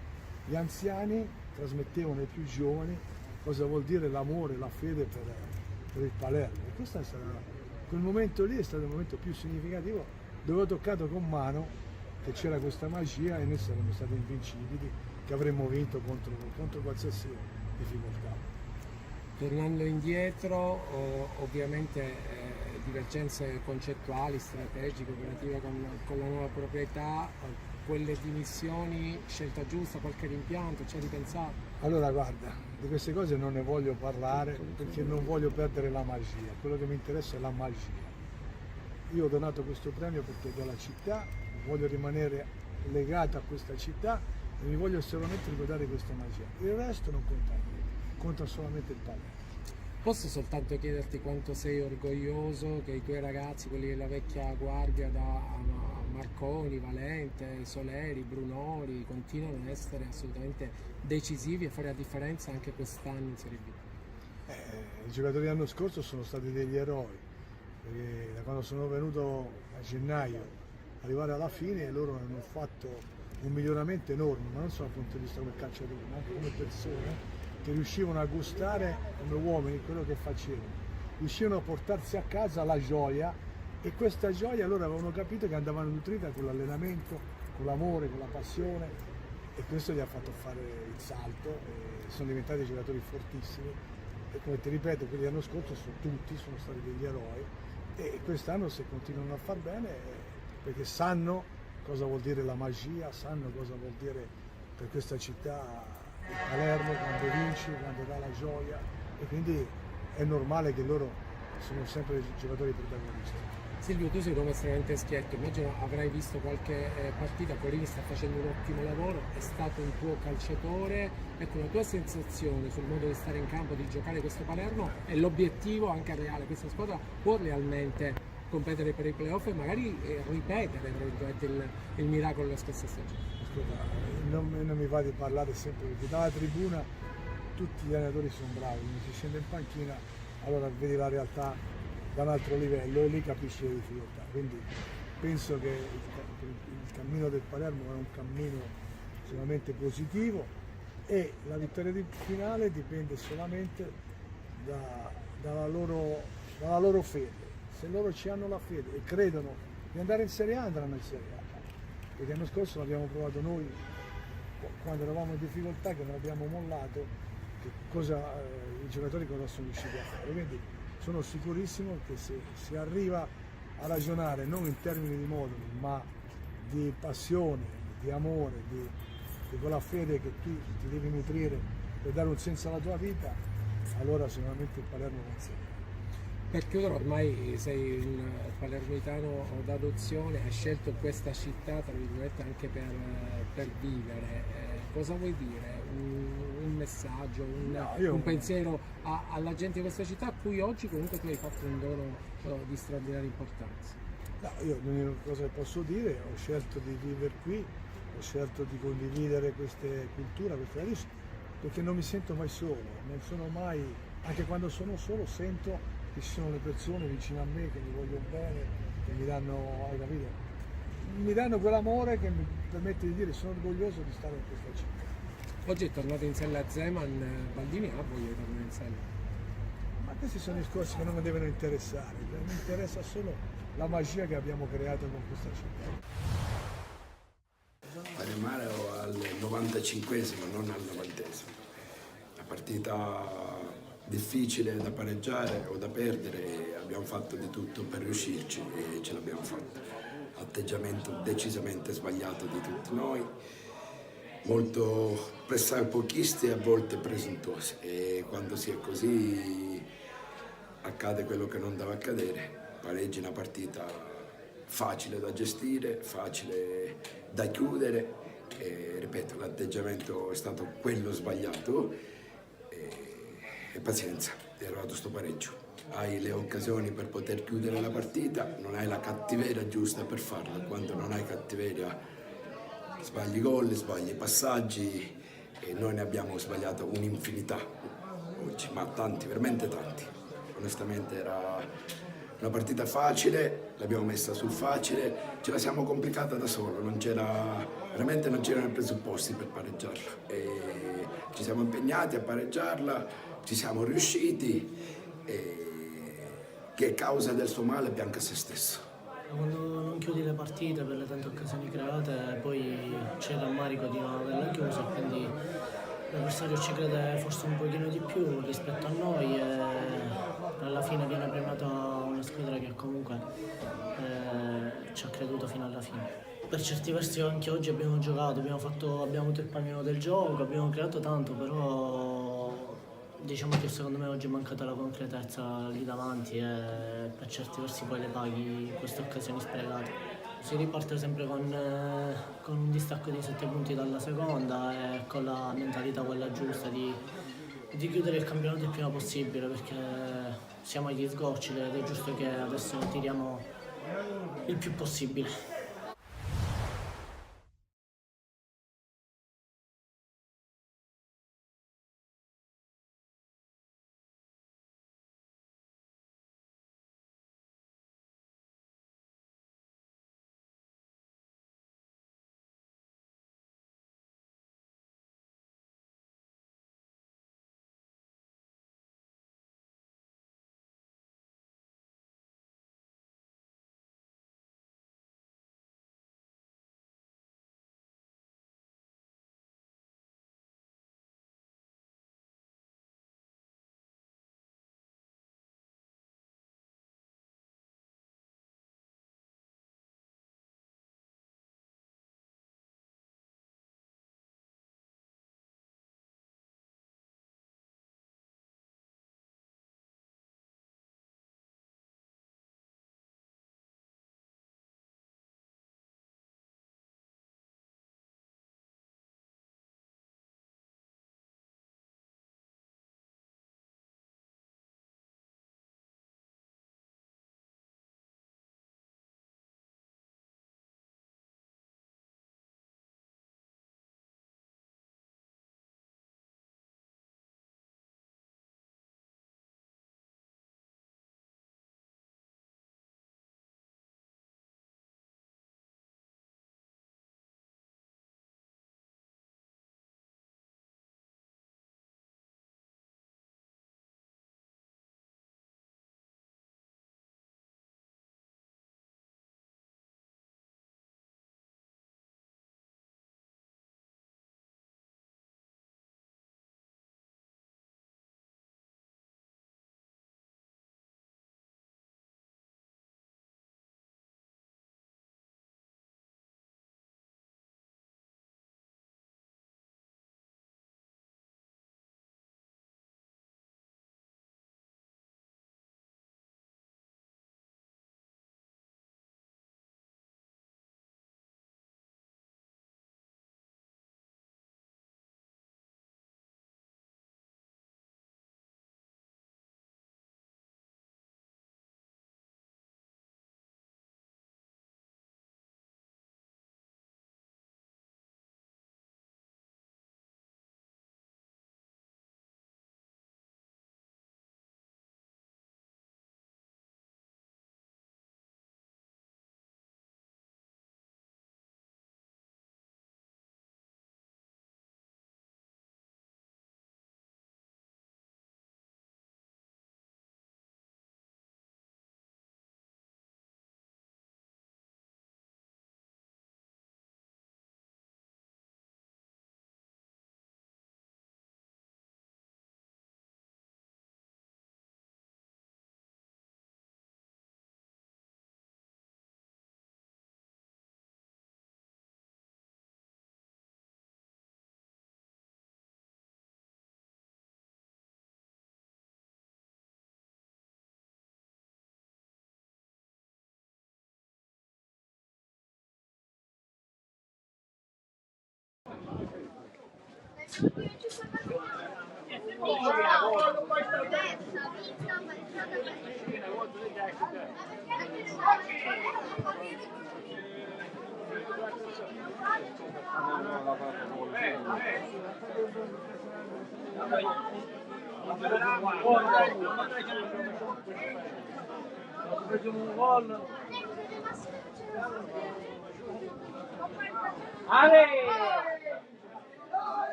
Speaker 5: gli anziani trasmettevano ai più giovani cosa vuol dire l'amore, la fede per il Palermo. E questo è stato, quel momento lì è stato il momento più significativo dove ho toccato con mano che c'era questa magia e noi saremmo stati invincibili, che avremmo vinto contro qualsiasi difficoltà.
Speaker 4: Tornando indietro, ovviamente divergenze concettuali, strategiche, operative con la nuova proprietà, quelle dimissioni, scelta giusta, qualche rimpianto, ci hai ripensato?
Speaker 5: Allora guarda, di queste cose non ne voglio parlare perché non voglio perdere la magia, quello che mi interessa è la magia. Io ho donato questo premio perché do la città, voglio rimanere legato a questa città e mi voglio solamente ricordare questa magia. Il resto non conta niente, conta solamente il Palermo.
Speaker 4: Posso soltanto chiederti quanto sei orgoglioso che i tuoi ragazzi, quelli della vecchia guardia, da Marconi, Valente, Soleri, Brunori, continuano ad essere assolutamente decisivi e fare la differenza anche quest'anno in Serie B?
Speaker 5: I giocatori dell'anno scorso sono stati degli eroi, perché da quando sono venuto a gennaio, arrivare alla fine, loro hanno fatto un miglioramento enorme, ma non solo dal punto di vista come calciatori, ma anche come persone, che riuscivano a gustare come uomini quello che facevano, riuscivano a portarsi a casa la gioia e questa gioia loro avevano capito che andava nutrita con l'allenamento, con l'amore, con la passione e questo gli ha fatto fare il salto e sono diventati giocatori fortissimi e come ti ripeto quelli dell'anno scorso sono stati degli eroi e quest'anno se continuano a far bene perché sanno cosa vuol dire la magia, sanno cosa vuol dire per questa città il Palermo quando vince, quando dà la gioia e quindi è normale che loro sono sempre giocatori protagonisti.
Speaker 4: Silvio, tu sei un uomo estremamente schietto, immagino avrai visto qualche partita, Corini sta facendo un ottimo lavoro, è stato un tuo calciatore, ecco la tua sensazione sul modo di stare in campo, di giocare questo Palermo e l'obiettivo anche reale, questa squadra può realmente competere per i playoff e magari ripetere il miracolo della scorsa stagione?
Speaker 5: Non mi va di parlare sempre perché dalla tribuna tutti gli allenatori sono bravi, quando si scende in panchina allora vedi la realtà da un altro livello e lì capisci le difficoltà, quindi penso che il cammino del Palermo è un cammino sicuramente positivo, e la vittoria finale dipende solamente dalla loro fede. Se loro ci hanno la fede e credono di andare in Serie A, andranno in Serie A. Perché l'anno scorso l'abbiamo provato noi quando eravamo in difficoltà, che non abbiamo mollato, i giocatori cosa sono riusciti a fare. Quindi sono sicurissimo che se si arriva a ragionare non in termini di moduli, ma di passione, di amore, di quella fede che tu ti devi nutrire per dare un senso alla tua vita, allora sicuramente il Palermo va in Serie A.
Speaker 4: Per chiudere, ormai sei un palermitano d'adozione, hai scelto questa città, tra virgolette, anche per vivere. Cosa vuoi dire? Un messaggio, un pensiero alla gente di questa città a cui oggi comunque tu hai fatto un dono di straordinaria importanza?
Speaker 5: No, io l'unica cosa che posso dire, ho scelto di vivere qui, ho scelto di condividere queste culture, queste radici, perché non mi sento mai solo, non sono mai, anche quando sono solo sento che ci sono le persone vicino a me che mi vogliono bene, che mi danno, hai capito? Mi danno quell'amore che mi permette di dire sono orgoglioso di stare in questa città.
Speaker 4: Oggi è tornato in sella Zeman, Baldini ha voglia di tornare in sella?
Speaker 5: Ma questi sono discorsi che non mi devono interessare, mi interessa solo la magia che abbiamo creato con questa città.
Speaker 6: Palermo al 95esimo, non al 90esimo. La partita difficile da pareggiare o da perdere, abbiamo fatto di tutto per riuscirci e ce l'abbiamo fatta. Atteggiamento decisamente sbagliato di tutti noi, molto pressapochisti e a volte presuntuosi, e quando si è così accade quello che non deve accadere. Pareggi una partita facile da gestire, facile da chiudere, e, ripeto, l'atteggiamento è stato quello sbagliato. E pazienza, è arrivato sto pareggio. Hai le occasioni per poter chiudere la partita, non hai la cattiveria giusta per farlo. Quando non hai cattiveria sbagli gol, sbagli passaggi, e noi ne abbiamo sbagliato un'infinità oggi, ma tanti, veramente tanti. Onestamente era una partita facile, l'abbiamo messa sul facile, ce la siamo complicata da solo, veramente non c'erano i presupposti per pareggiarla. E ci siamo impegnati a pareggiarla, ci siamo riusciti, che è causa del suo male bianca a se stesso.
Speaker 7: Quando non chiudi le partite per le tante occasioni create, poi c'è il rammarico di non averla chiusa, quindi l'avversario ci crede forse un pochino di più rispetto a noi, e alla fine viene premiata una squadra che comunque ci ha creduto fino alla fine. Per certi versi anche oggi abbiamo giocato, abbiamo avuto il pallino del gioco, abbiamo creato tanto, però diciamo che secondo me oggi è mancata la concretezza lì davanti, e per certi versi poi le paghi queste occasioni sprecate. Si riparte sempre con un distacco di 7 punti dalla seconda e con la mentalità quella giusta di chiudere il campionato il prima possibile, perché siamo agli sgocci ed è giusto che adesso tiriamo il più possibile.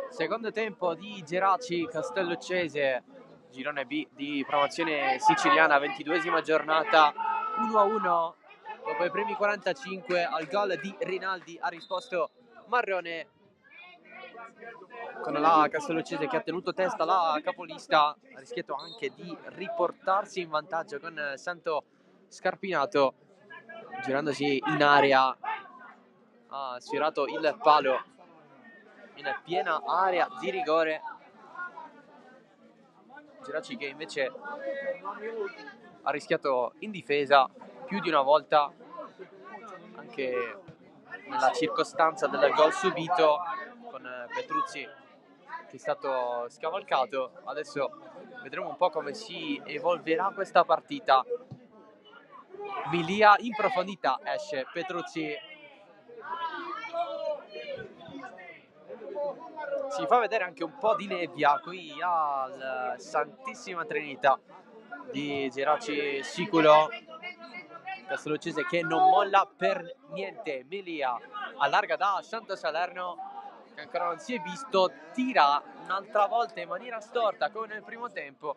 Speaker 1: Secondo tempo di Geraci Castelloccese, girone B di promozione siciliana, 22esima giornata, 1-1. Dopo i primi 45 al gol di Rinaldi ha risposto Marrone, con la Castelloccese che ha tenuto testa la capolista, ha rischiato anche di riportarsi in vantaggio con Santo Scarpinato, girandosi in area ha sfiorato il palo in piena area di rigore. Geraci che invece ha rischiato in difesa più di una volta, anche nella circostanza del gol subito, con Petruzzi che è stato scavalcato. Adesso vedremo un po' come si evolverà questa partita. Milia in profondità, esce Petruzzi, si fa vedere anche un po' di nebbia qui al Santissima Trinità di Geraci Siculo. Castelloccese che non molla per niente. Milia allarga da Santo Salerno, che ancora non si è visto, tira un'altra volta in maniera storta come nel primo tempo.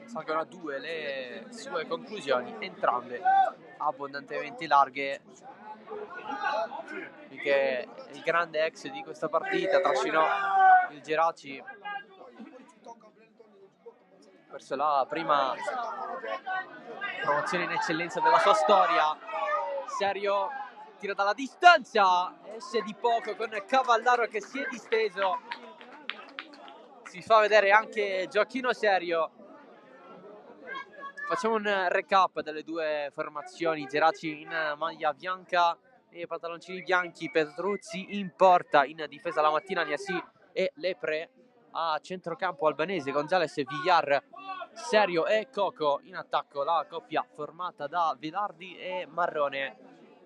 Speaker 1: Salgono a 2 le sue conclusioni, entrambe abbondantemente larghe. Che il grande ex di questa partita trascinò il Geraci verso la prima promozione in eccellenza della sua storia. Serio tira dalla distanza, esce di poco con Cavallaro che si è disteso. Si fa vedere anche Gioacchino Serio. Facciamo un recap delle due formazioni: Geraci in maglia bianca e pantaloncini bianchi, Petruzzi in porta, in difesa la mattina Niassi e Lepre, a centrocampo Albanese, Gonzales, Villar, Serio e Coco, in attacco la coppia formata da Velardi e Marrone.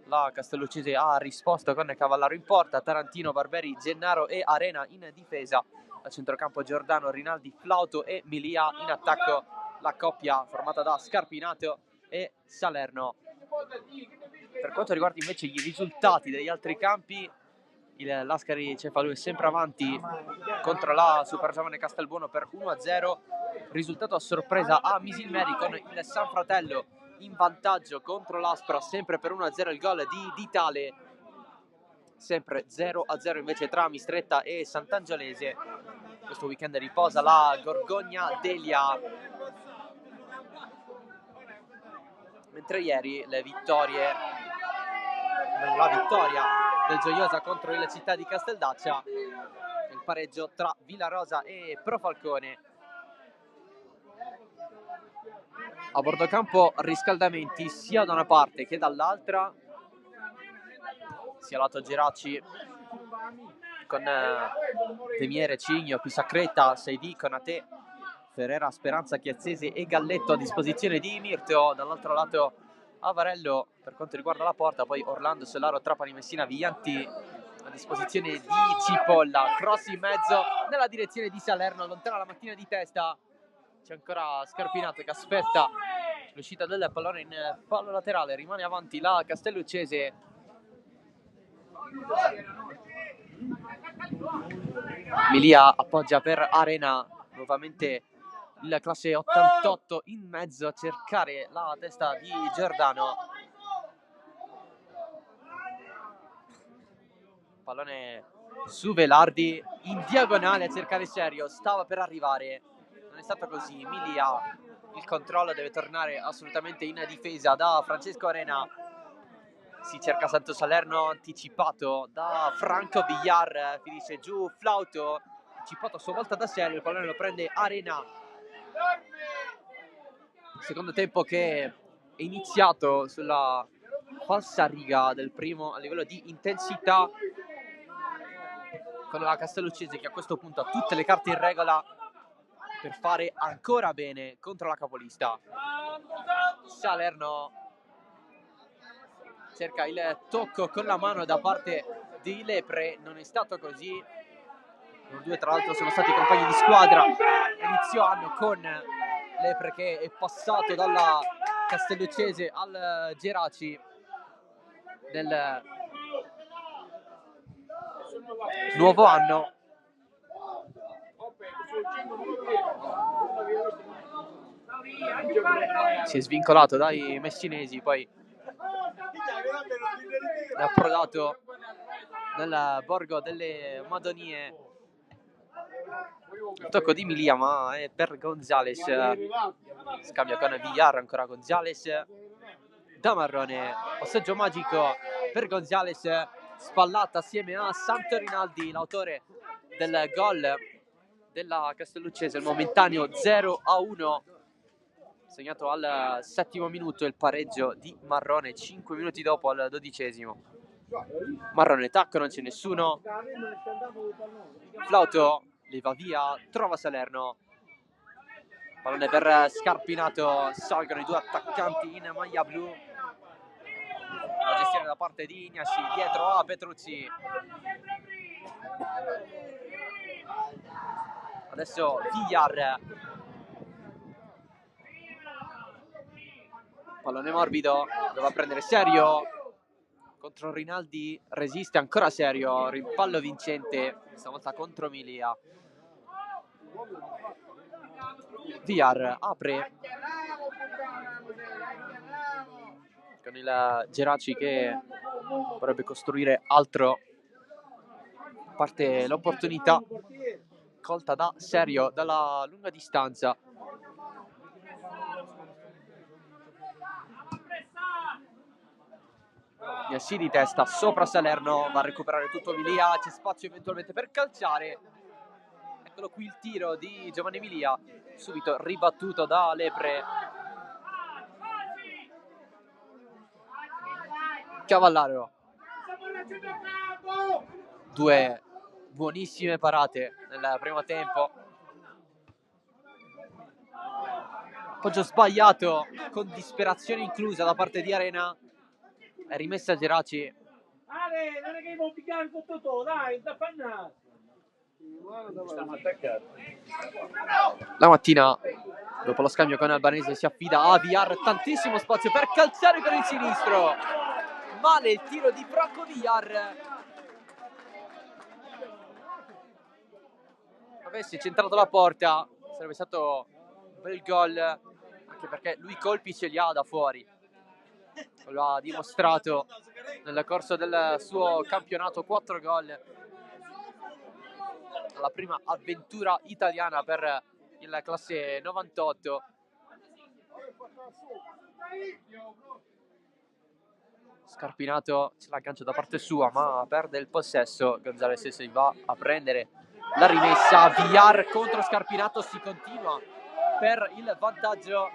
Speaker 1: La Castelloccese ha risposto con Cavallaro in porta, Tarantino, Barberi, Gennaro e Arena in difesa, a centrocampo Giordano, Rinaldi, Flauto e Milia, in attacco la coppia formata da Scarpinato e Salerno. Per quanto riguarda invece i risultati degli altri campi, il Lascari Cefalù è sempre avanti contro la Super Giovane Castelbuono per 1-0. Risultato a sorpresa a Misilmeri, con il San Fratello in vantaggio contro l'Aspra, sempre per 1-0 il gol di Ditale. Sempre 0-0 invece tra Mistretta e Sant'Angiolese. Questo weekend riposa la Gorgogna Delia, mentre ieri la vittoria del Gioiosa contro il Città di Casteldaccia, il pareggio tra Villarosa e Profalcone. A bordo campo riscaldamenti sia da una parte che dall'altra, sia lato Geraci con Demiere, Cigno, Pisacreta, Seidi, Conate, Ferrera, Speranza, Chiazzese e Galletto a disposizione di Mirto. Dall'altro lato Avarello per quanto riguarda la porta, poi Orlando, Solaro, Trapani, Messina, Viglianti a disposizione di Cipolla. Cross in mezzo nella direzione di Salerno, allontana la mattina di testa. C'è ancora Scarpinato che aspetta l'uscita del pallone in fallo laterale, rimane avanti la Castelluccese. Milia appoggia per Arena, nuovamente il classe 88 in mezzo a cercare la testa di Giordano. Pallone su Velardi, in diagonale a cercare Serio, stava per arrivare, non è stato così. Milia, il controllo deve tornare assolutamente in difesa da Francesco Arena. Si cerca Santo Salerno, anticipato da Franco Villar, finisce giù Flauto, anticipato a sua volta da Serio, il pallone lo prende Arena. Secondo tempo che è iniziato sulla falsa riga del primo a livello di intensità, con la Castelluccese che a questo punto ha tutte le carte in regola per fare ancora bene contro la capolista. Salerno cerca il tocco con la mano da parte di Lepre, non è stato così. Loro due tra l'altro sono stati compagni di squadra inizio anno, con Lepre che è passato dalla Castelluccese al Geraci del nuovo anno. Si è svincolato dai messinesi, poi è approdato nel borgo delle Madonie. Il tocco di Milia, ma è per Gonzales. Scambia con Villar, ancora Gonzales. Da Marrone, passaggio magico per Gonzales, spallata assieme a Santo Rinaldi, l'autore del gol della Castelluccese, il momentaneo 0-1, segnato al 7° minuto, il pareggio di Marrone 5 minuti dopo al 12°. Marrone, tacco, non c'è nessuno. Flauto li va via, trova Salerno, pallone per Scarpinato, salgono i due attaccanti in maglia blu. La gestione da parte di Ignasi, dietro a Petrucci. Adesso Villar, pallone morbido, doveva prendere Serio contro Rinaldi, resiste ancora Serio, rimpallo vincente, stavolta contro Milia. Villar apre con il Geraci che vorrebbe costruire altro, parte l'opportunità colta da Serio dalla lunga distanza. Iassi di testa sopra Salerno, va a recuperare tutto Milia, c'è spazio eventualmente per calciare. Eccolo qui il tiro di Giovanni Milia, subito ribattuto da Lepre. Cavallaro, due buonissime parate nel primo tempo. Appoggio sbagliato con disperazione inclusa da parte di Arena, è rimessa a Geraci.
Speaker 3: Ale, non è che vuoi pigliare tutto tu, dai, da fannare.
Speaker 1: La mattina, dopo lo scambio con Albanese, si affida a Villar, tantissimo spazio per calciare con il sinistro. Male il tiro di Franco Villar. Avesse centrato la porta, sarebbe stato un bel gol, anche perché lui colpi ce li ha da fuori. Lo ha dimostrato nel corso del suo campionato, 4 gol. La prima avventura italiana per il classe 98. Scarpinato ce l'aggancia da parte sua, ma perde il possesso. Gonzales si va a prendere la rimessa. Villar contro Scarpinato, si continua per il vantaggio.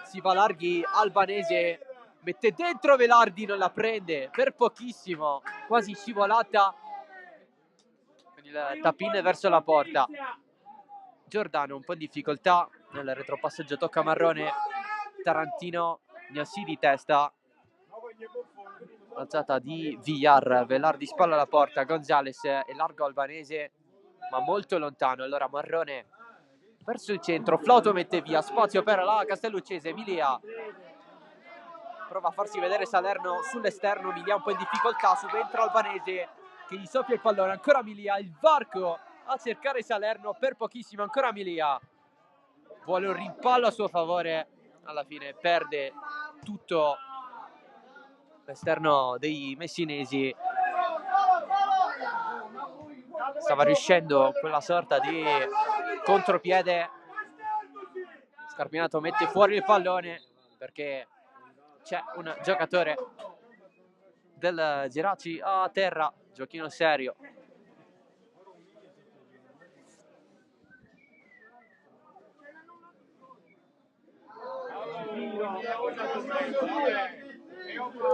Speaker 1: Si va larghi, Albanese mette dentro Velardi, non la prende per pochissimo, quasi scivolata con il tap-in verso la porta. Giordano un po' in difficoltà nel retropassaggio, tocca Marrone. Tarantino, Gnassi di testa, alzata di Villar, Velardi spalla alla porta, Gonzales è largo Albanese ma molto lontano, allora Marrone verso il centro, Flauto mette via, spazio per la Castelluccese, Milia prova a farsi vedere Salerno sull'esterno, Milia un po' in difficoltà, subentra Albanese che gli soffia il pallone, ancora Milia, il varco a cercare Salerno per pochissimo, ancora Milia, vuole un rimpallo a suo favore, alla fine perde tutto l'esterno dei messinesi, stava riuscendo quella sorta di contropiede, Scarpinato mette fuori il pallone perché c'è un giocatore del Geraci a terra, giochino serio.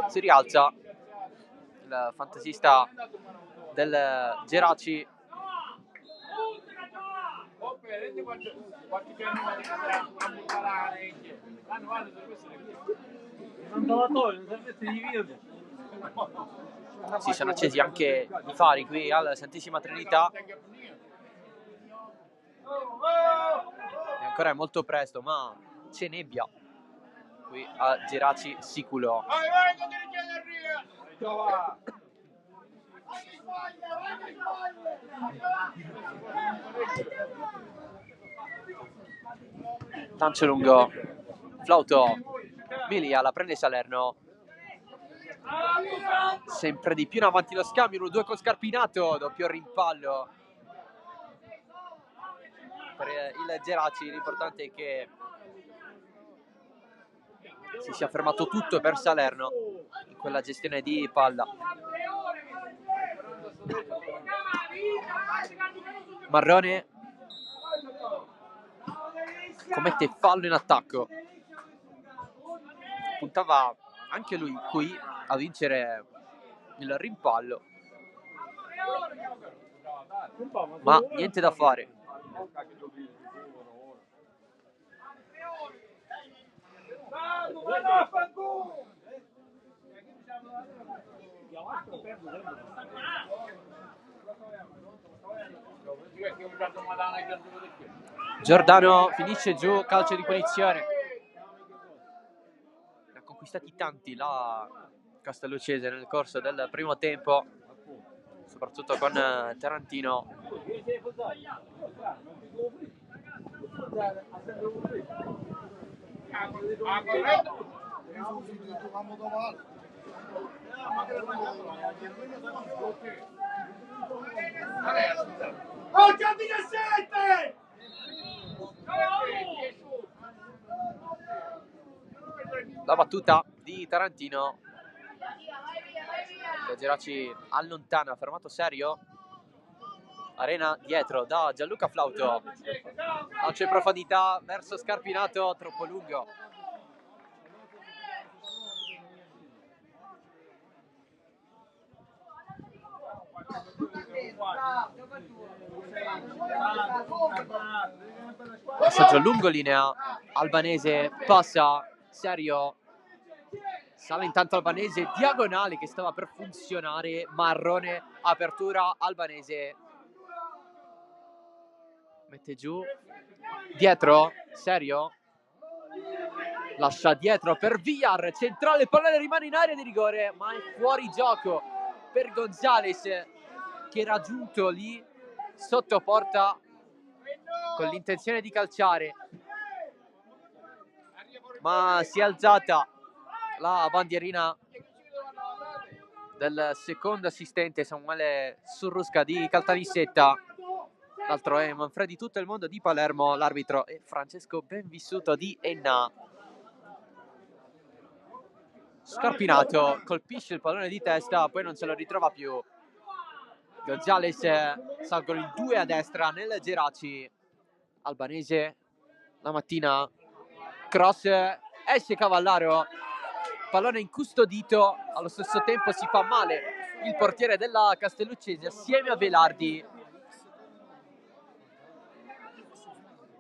Speaker 1: Si rialza il fantasista del Geraci. Si sono accesi anche i fari qui alla Santissima Trinità. E ancora è molto presto, ma c'è nebbia qui a Geraci Siculo. Lancio lungo, Flauto, Milia la prende Salerno, sempre di più in avanti lo scambio, 1-2 con Scarpinato, doppio rimpallo per il Geraci. L'importante è che si sia fermato tutto per Salerno in quella gestione di palla. Marrone commette fallo in attacco, puntava anche lui qui a vincere il rimpallo, ma niente da fare. Giordano finisce giù, calcio di punizione. Ne ha conquistati tanti la Castelluccese nel corso del primo tempo, soprattutto con Tarantino. La battuta di Tarantino, il Geraci allontana, fermato serio. Arena dietro da Gianluca Flauto, lancio in profondità verso Scarpinato, troppo lungo. Passaggio lungo, linea Albanese, passa serio, sale intanto Albanese, diagonale che stava per funzionare, Marrone, apertura Albanese, mette giù, dietro, serio, lascia dietro per Villar, centrale, pallone rimane in area di rigore, ma è fuori gioco per Gonzales, che era giunto lì sotto porta con l'intenzione di calciare, ma si è alzata la bandierina del secondo assistente Samuele Surrusca di Caltanissetta. L'altro è Manfredi Tutto il Mondo di Palermo, l'arbitro è Francesco Benvissuto di Enna. Scarpinato colpisce il pallone di testa, poi non se lo ritrova più. Gonzales, salgono in due a destra nel Geraci. Albanese la mattina, cross, esce Cavallaro, pallone incustodito, allo stesso tempo si fa male il portiere della Castelluccese assieme a Velardi.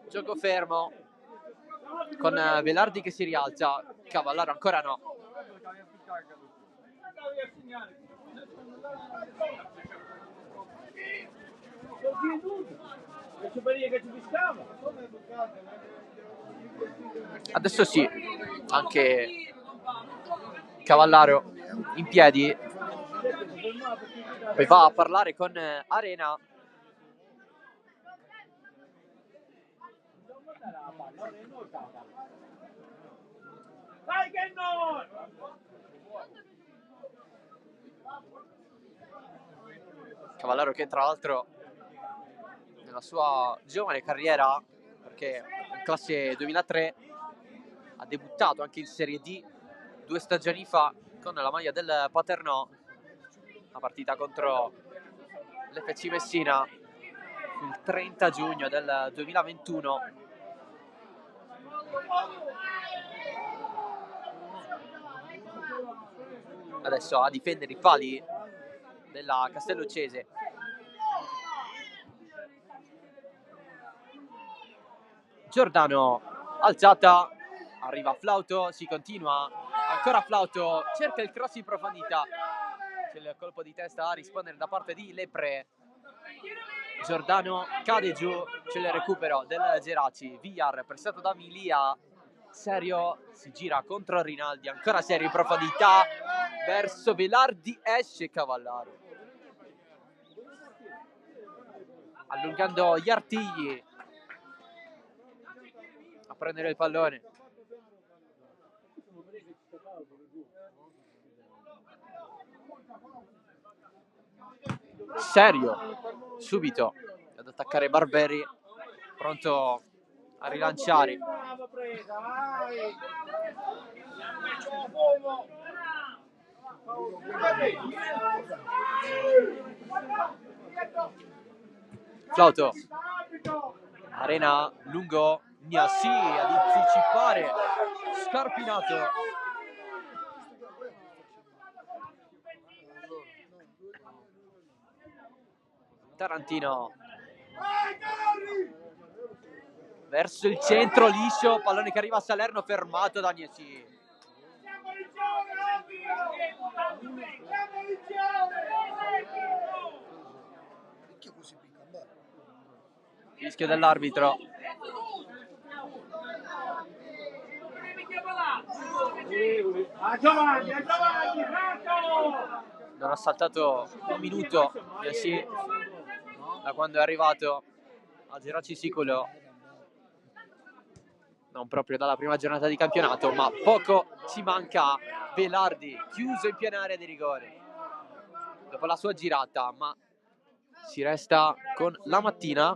Speaker 1: Gioco fermo con Velardi che si rialza, Cavallaro ancora no. Adesso sì, anche Cavallaro in piedi, poi va a parlare con Arena.
Speaker 3: Dai che no!
Speaker 1: Cavallaro che tra l'altro nella sua giovane carriera, perché in classe 2003 ha debuttato anche in Serie D 2 stagioni fa con la maglia del Paternò, una partita contro l'FC Messina il 30 giugno del 2021. Adesso a difendere i pali della Castelloccese. Giordano, alzata, arriva Flauto, si continua, ancora Flauto, cerca il cross in profondità, c'è il colpo di testa a rispondere da parte di Lepre. Giordano cade giù, c'è il recupero del Geraci, Villar pressato da Milia, Serio si gira contro Rinaldi, ancora Serio in profondità, verso Velardi, esce Cavallaro, allungando gli artigli a prendere il pallone. Serio subito ad attaccare Barberi, pronto a rilanciare. Flauto, Arena lungo, Gnassi ad anticipare, Scarpinato. Tarantino verso il centro, liscio, pallone che arriva a Salerno, fermato da Gnassi. Fischio dell'arbitro. Non ha saltato un minuto Gnassi da quando è arrivato a Geraci Siculo, non proprio dalla prima giornata di campionato, ma poco ci manca. Velardi chiuso in piena area di rigore dopo la sua girata, ma si resta con la mattina.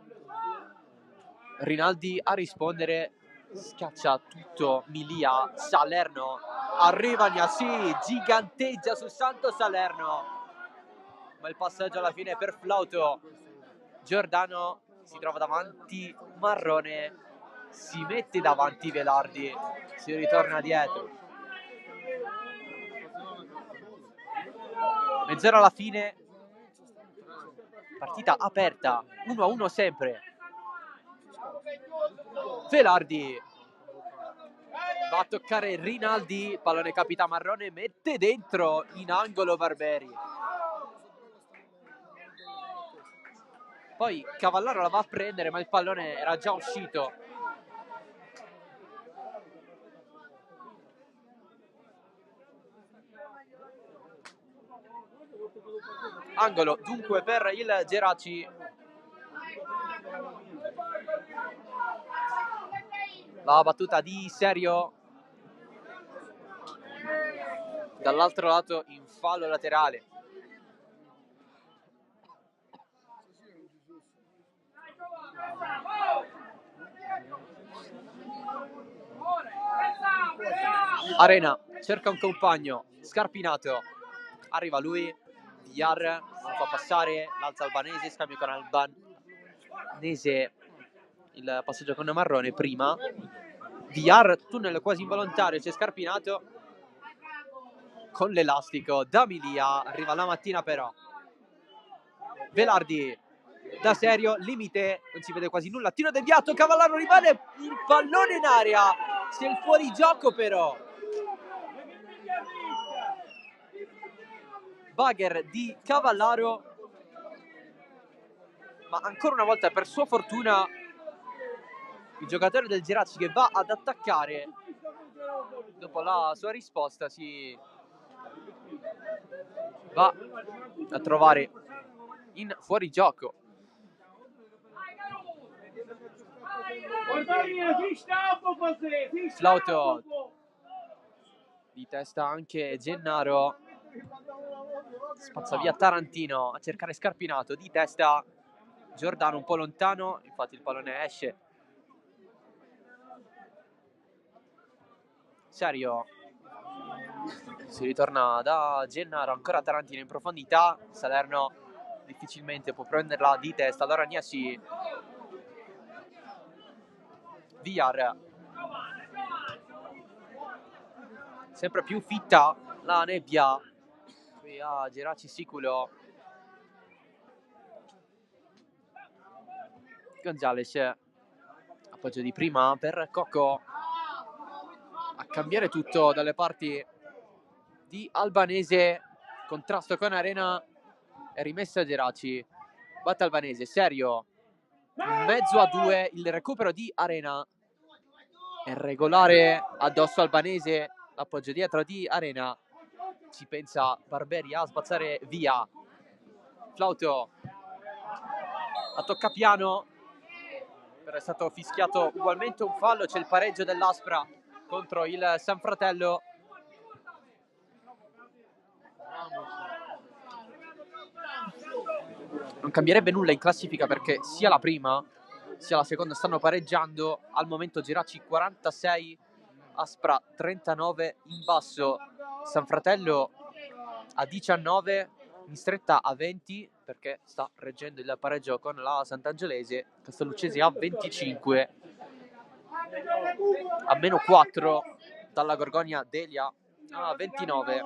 Speaker 1: Rinaldi a rispondere, scaccia tutto Milia, Salerno, arriva Gnassi, giganteggia su Santo Salerno, ma il passaggio alla fine è per Flauto. Giordano si trova davanti Marrone, si mette davanti Velardi, si ritorna dietro. Mezz'ora alla fine, partita aperta, 1-1 sempre. Velardi va a toccare Rinaldi, pallone capita Marrone, mette dentro in angolo Barberi. Poi Cavallaro la va a prendere, ma il pallone era già uscito. Angolo dunque per il Geraci. La battuta di Serio. Dall'altro lato in fallo laterale. Arena cerca un compagno, Scarpinato, arriva lui, Villar non fa passare, l'alza Albanese, scambio con Albanese, il passaggio con Marrone prima, Villar, tunnel quasi involontario, c'è Scarpinato con l'elastico, da Milia, arriva la mattina però, Velardi, da Serio, limite, non si vede quasi nulla, tiro deviato, Cavallaro rimane, il pallone in aria, c'è il fuorigioco però. Bagher di Cavallaro, ma ancora una volta per sua fortuna il giocatore del Geraci che va ad attaccare dopo la sua risposta si va a trovare in fuorigioco. Flauto di testa anche Gennaro, spazza via Tarantino a cercare Scarpinato, di testa Giordano un po' lontano, infatti il pallone esce. Serio, si ritorna da Gennaro, ancora Tarantino in profondità, Salerno difficilmente può prenderla di testa, allora Niasi, Villar, sempre più fitta la nebbia qui a Geraci Siculo. Gonzales, appoggio di prima per Cocco, a cambiare tutto dalle parti di Albanese, contrasto con Arena e rimessa a Geraci, batte Albanese, Serio, mezzo a 2, il recupero di Arena, è regolare addosso Albanese, l'appoggio dietro di Arena, ci pensa Barberi a spazzare via, Flauto a toccapiano, però è stato fischiato ugualmente un fallo, c'è il pareggio dell'Aspra contro il San Fratello. Non cambierebbe nulla in classifica perché sia la prima sia la seconda stanno pareggiando. Al momento Geraci 46, Aspra 39, in basso San Fratello a 19, in stretta a 20 perché sta reggendo il pareggio con la Sant'Angelese, Castelluccesi a 25, a meno 4 dalla Gorgonia Delia a 29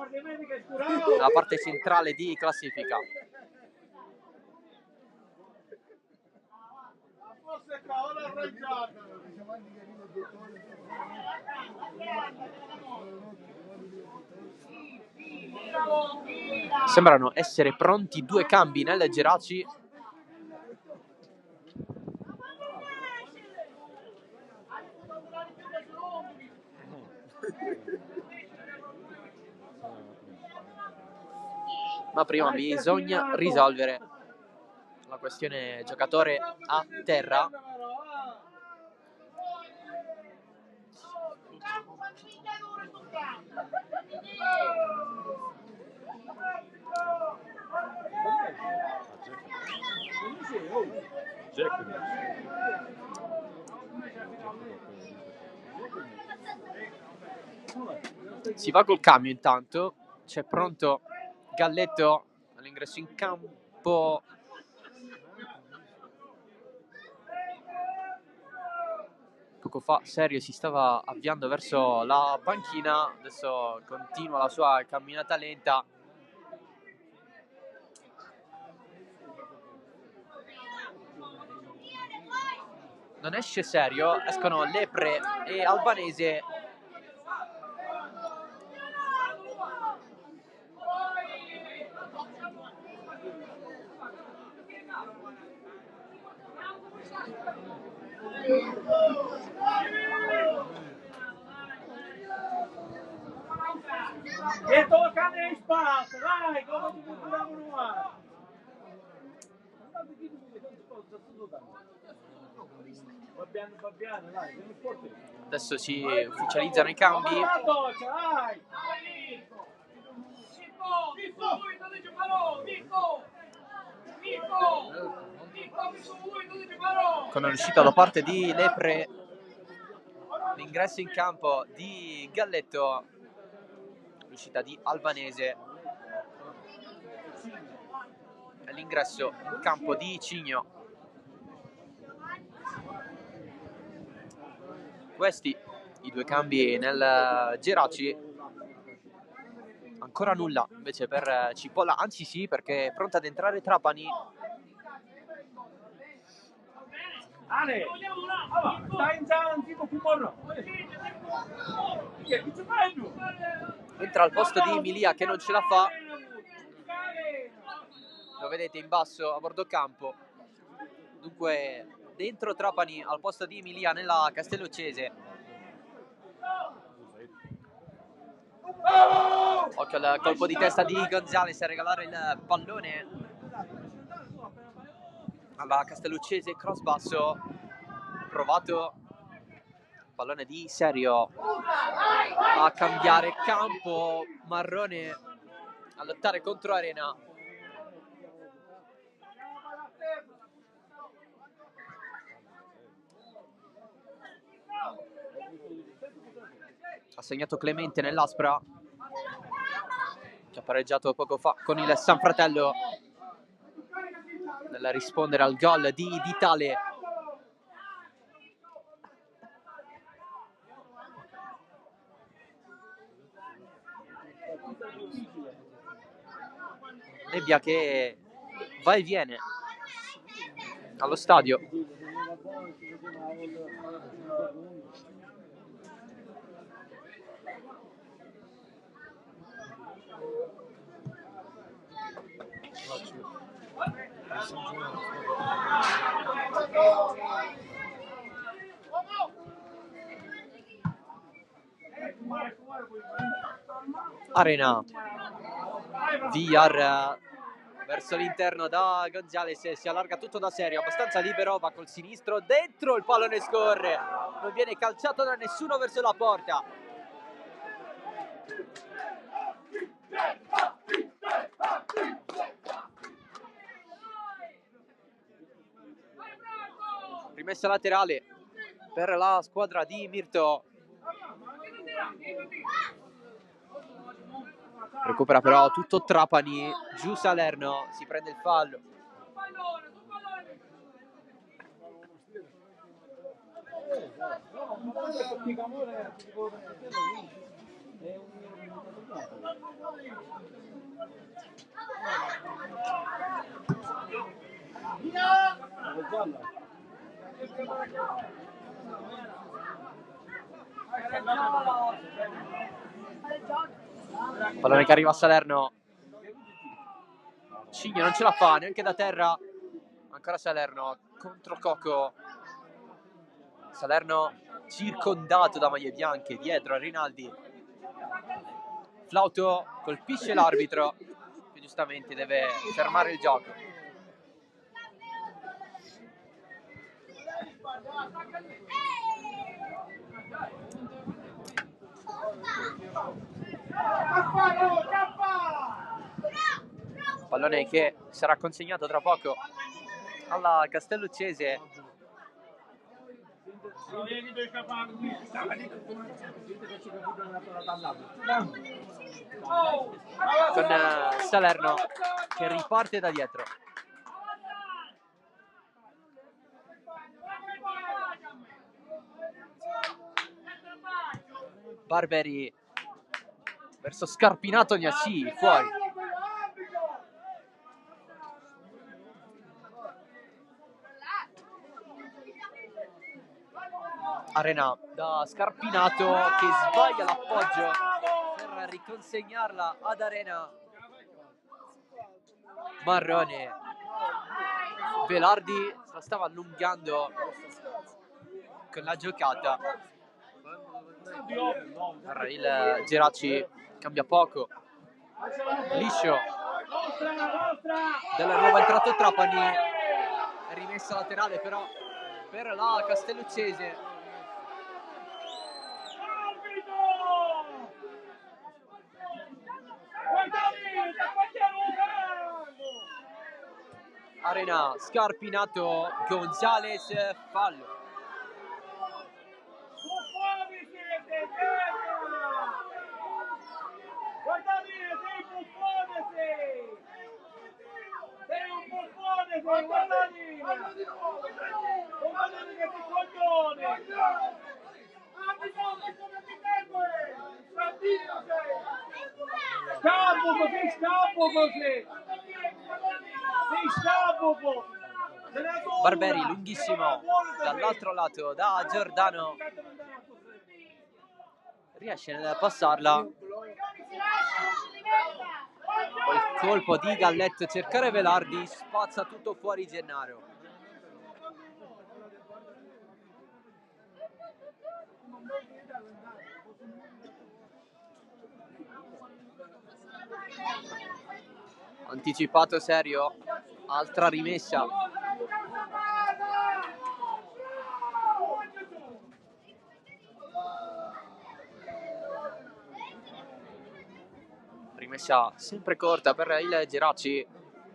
Speaker 1: nella parte centrale di classifica. Sembrano essere pronti due cambi nel Geraci. Ma prima bisogna risolvere la questione giocatore a terra. Si va col cambio intanto, c'è pronto Galletto all'ingresso in campo. Poco fa Serio si stava avviando verso la panchina, adesso continua la sua camminata lenta. Non esce Serio, escono Lepre e Albanese.
Speaker 3: E toccano in spazio, dai, come ti buttavano male. Va bene, dai, vieni forte.
Speaker 1: Adesso si ufficializzano i cambi. Con l'uscita da parte di Lepre, l'ingresso in campo di Galletto, l'uscita di Albanese e l'ingresso in campo di Cigno. Questi i due cambi nel Geraci. Ancora nulla invece per Cipolla, anzi sì, perché è pronta ad entrare Trapani.
Speaker 3: Ale, stai in sala tipo Kumorro.
Speaker 1: Entra al posto di Milia che non ce la fa. Lo vedete in basso a bordo campo. Dunque dentro Trapani al posto di Emilia nella Castelluccese. Occhio al colpo di testa di Gonzales a regalare il pallone alla Castelluccese, cross basso, provato, pallone di Serio a cambiare campo, Marrone a lottare contro Arena. Ha segnato Clemente nell'Aspra, che ha pareggiato poco fa con il San Fratello nel rispondere al gol di Vitale. Nebbia che va e viene allo stadio. Arena, VR verso l'interno da Gonzales, si allarga tutto da Serio, abbastanza libero, va col sinistro, dentro il pallone scorre, non viene calciato da nessuno verso la porta. Rimessa laterale per la squadra di Mirto. Recupera però tutto Trapani, giù Salerno, si prende il fallo. Pallone che arriva a Salerno. Cigno non ce la fa neanche da terra. Ancora Salerno contro Coco. Salerno circondato da maglie bianche dietro a Rinaldi. Flauto colpisce l'arbitro, che giustamente deve fermare il gioco. Pallone che sarà consegnato tra poco alla Castelluccese. Con Salerno che riparte da dietro. Barberi verso Scarpinato, Gnassi fuori. Arena da Scarpinato che sbaglia l'appoggio per riconsegnarla ad Arena. Marrone, Velardi la stava allungando con la giocata. Il Geraci cambia poco, liscio della nuova entrata Trapani, rimessa laterale però per la Castelluccese. Arena, Scarpinato, Gonzales, fallo. Barberi lunghissimo dall'altro lato da Giordano, riesce a passarla. Poi il colpo di Galletto, cercare Velardi, spazza tutto fuori Gennaro. Anticipato Serio, altra rimessa. Rimessa sempre corta per il Geraci.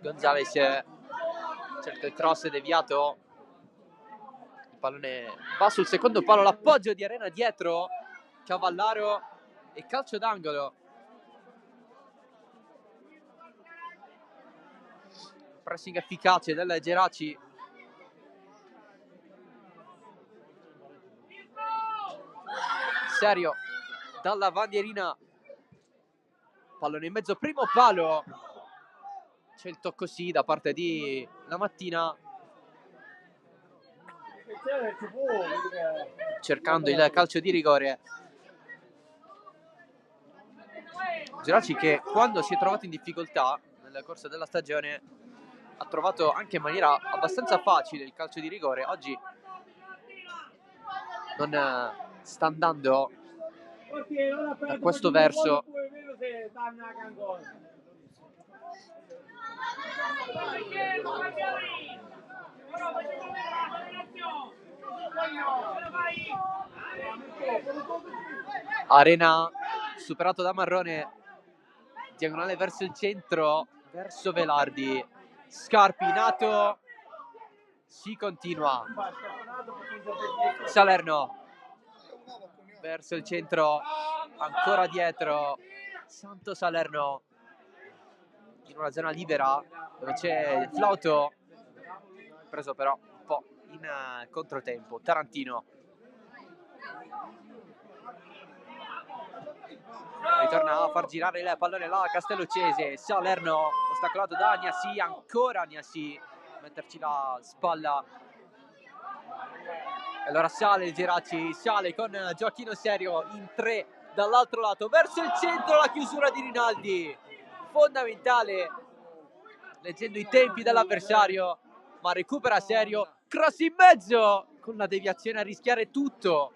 Speaker 1: Gonzales cerca il cross deviato. Il pallone va sul secondo palo, l'appoggio di Arena dietro. Cavallaro e calcio d'angolo. Pressing efficace del Geraci. Serio dalla bandierina, pallone in mezzo, primo palo, c'è il tocco sì da parte di La Mattina, cercando il calcio di rigore. Geraci che quando si è trovato in difficoltà nel corso della stagione ha trovato anche in maniera abbastanza facile il calcio di rigore. Oggi non sta andando da questo verso. Arena superato da Marrone, diagonale verso il centro, verso Velardi, Scarpinato, si continua. Salerno verso il centro, ancora dietro Santo Salerno in una zona libera dove c'è Flauto, preso però un po' in controtempo. Tarantino ritorna a far girare il pallone la Castelluccese. Salerno ostacolato da Agnassi, ancora Agnassi metterci la spalla. E allora sale il Geraci, sale con Gioacchino Serio in 3 dall'altro lato, verso il centro, la chiusura di Rinaldi, fondamentale, leggendo i tempi dell'avversario, ma recupera Serio, cross in mezzo, con la deviazione a rischiare tutto.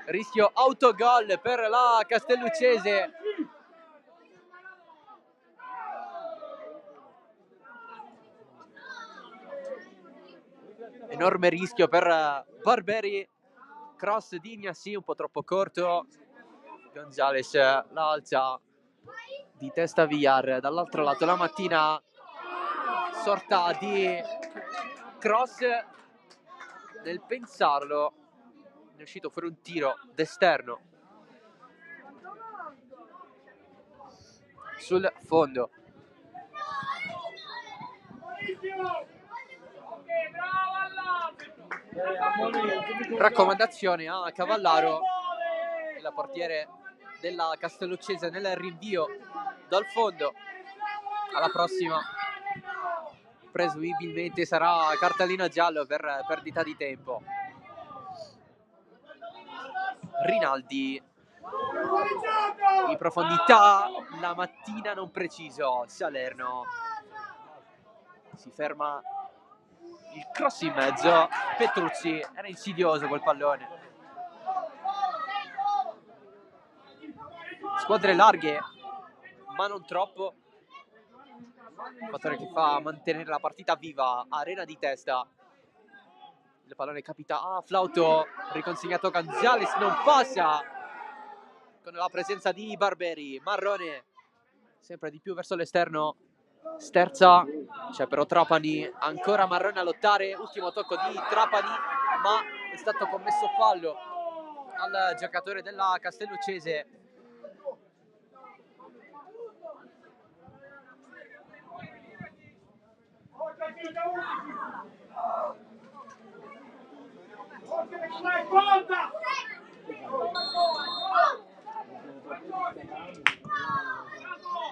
Speaker 1: Rischio autogol per la Castelluccese. Enorme rischio per Barberi. Cross di Ignassi un po' troppo corto. Gonzales l'alza di testa Villar. Dall'altro lato La Mattina, sorta di cross. Nel pensarlo è uscito fuori un tiro d'esterno sul fondo. Raccomandazione a Cavallaro, il portiere della Castelluccese, nel rinvio dal fondo. Alla prossima presumibilmente sarà cartellino giallo per perdita di tempo. Rinaldi in profondità, La Mattina non preciso. Salerno si ferma, il cross in mezzo, Petruzzi, era insidioso quel pallone. Squadre larghe ma non troppo, fattore che fa mantenere la partita viva. Arena di testa, il pallone capita a Flauto, riconsegnato a Gonzales, non passa con la presenza di Barberi. Marrone sempre di più verso l'esterno, sterza, c'è però Trapani, ancora Marrone a lottare, ultimo tocco di Trapani, ma è stato commesso fallo al giocatore della Castelluccese.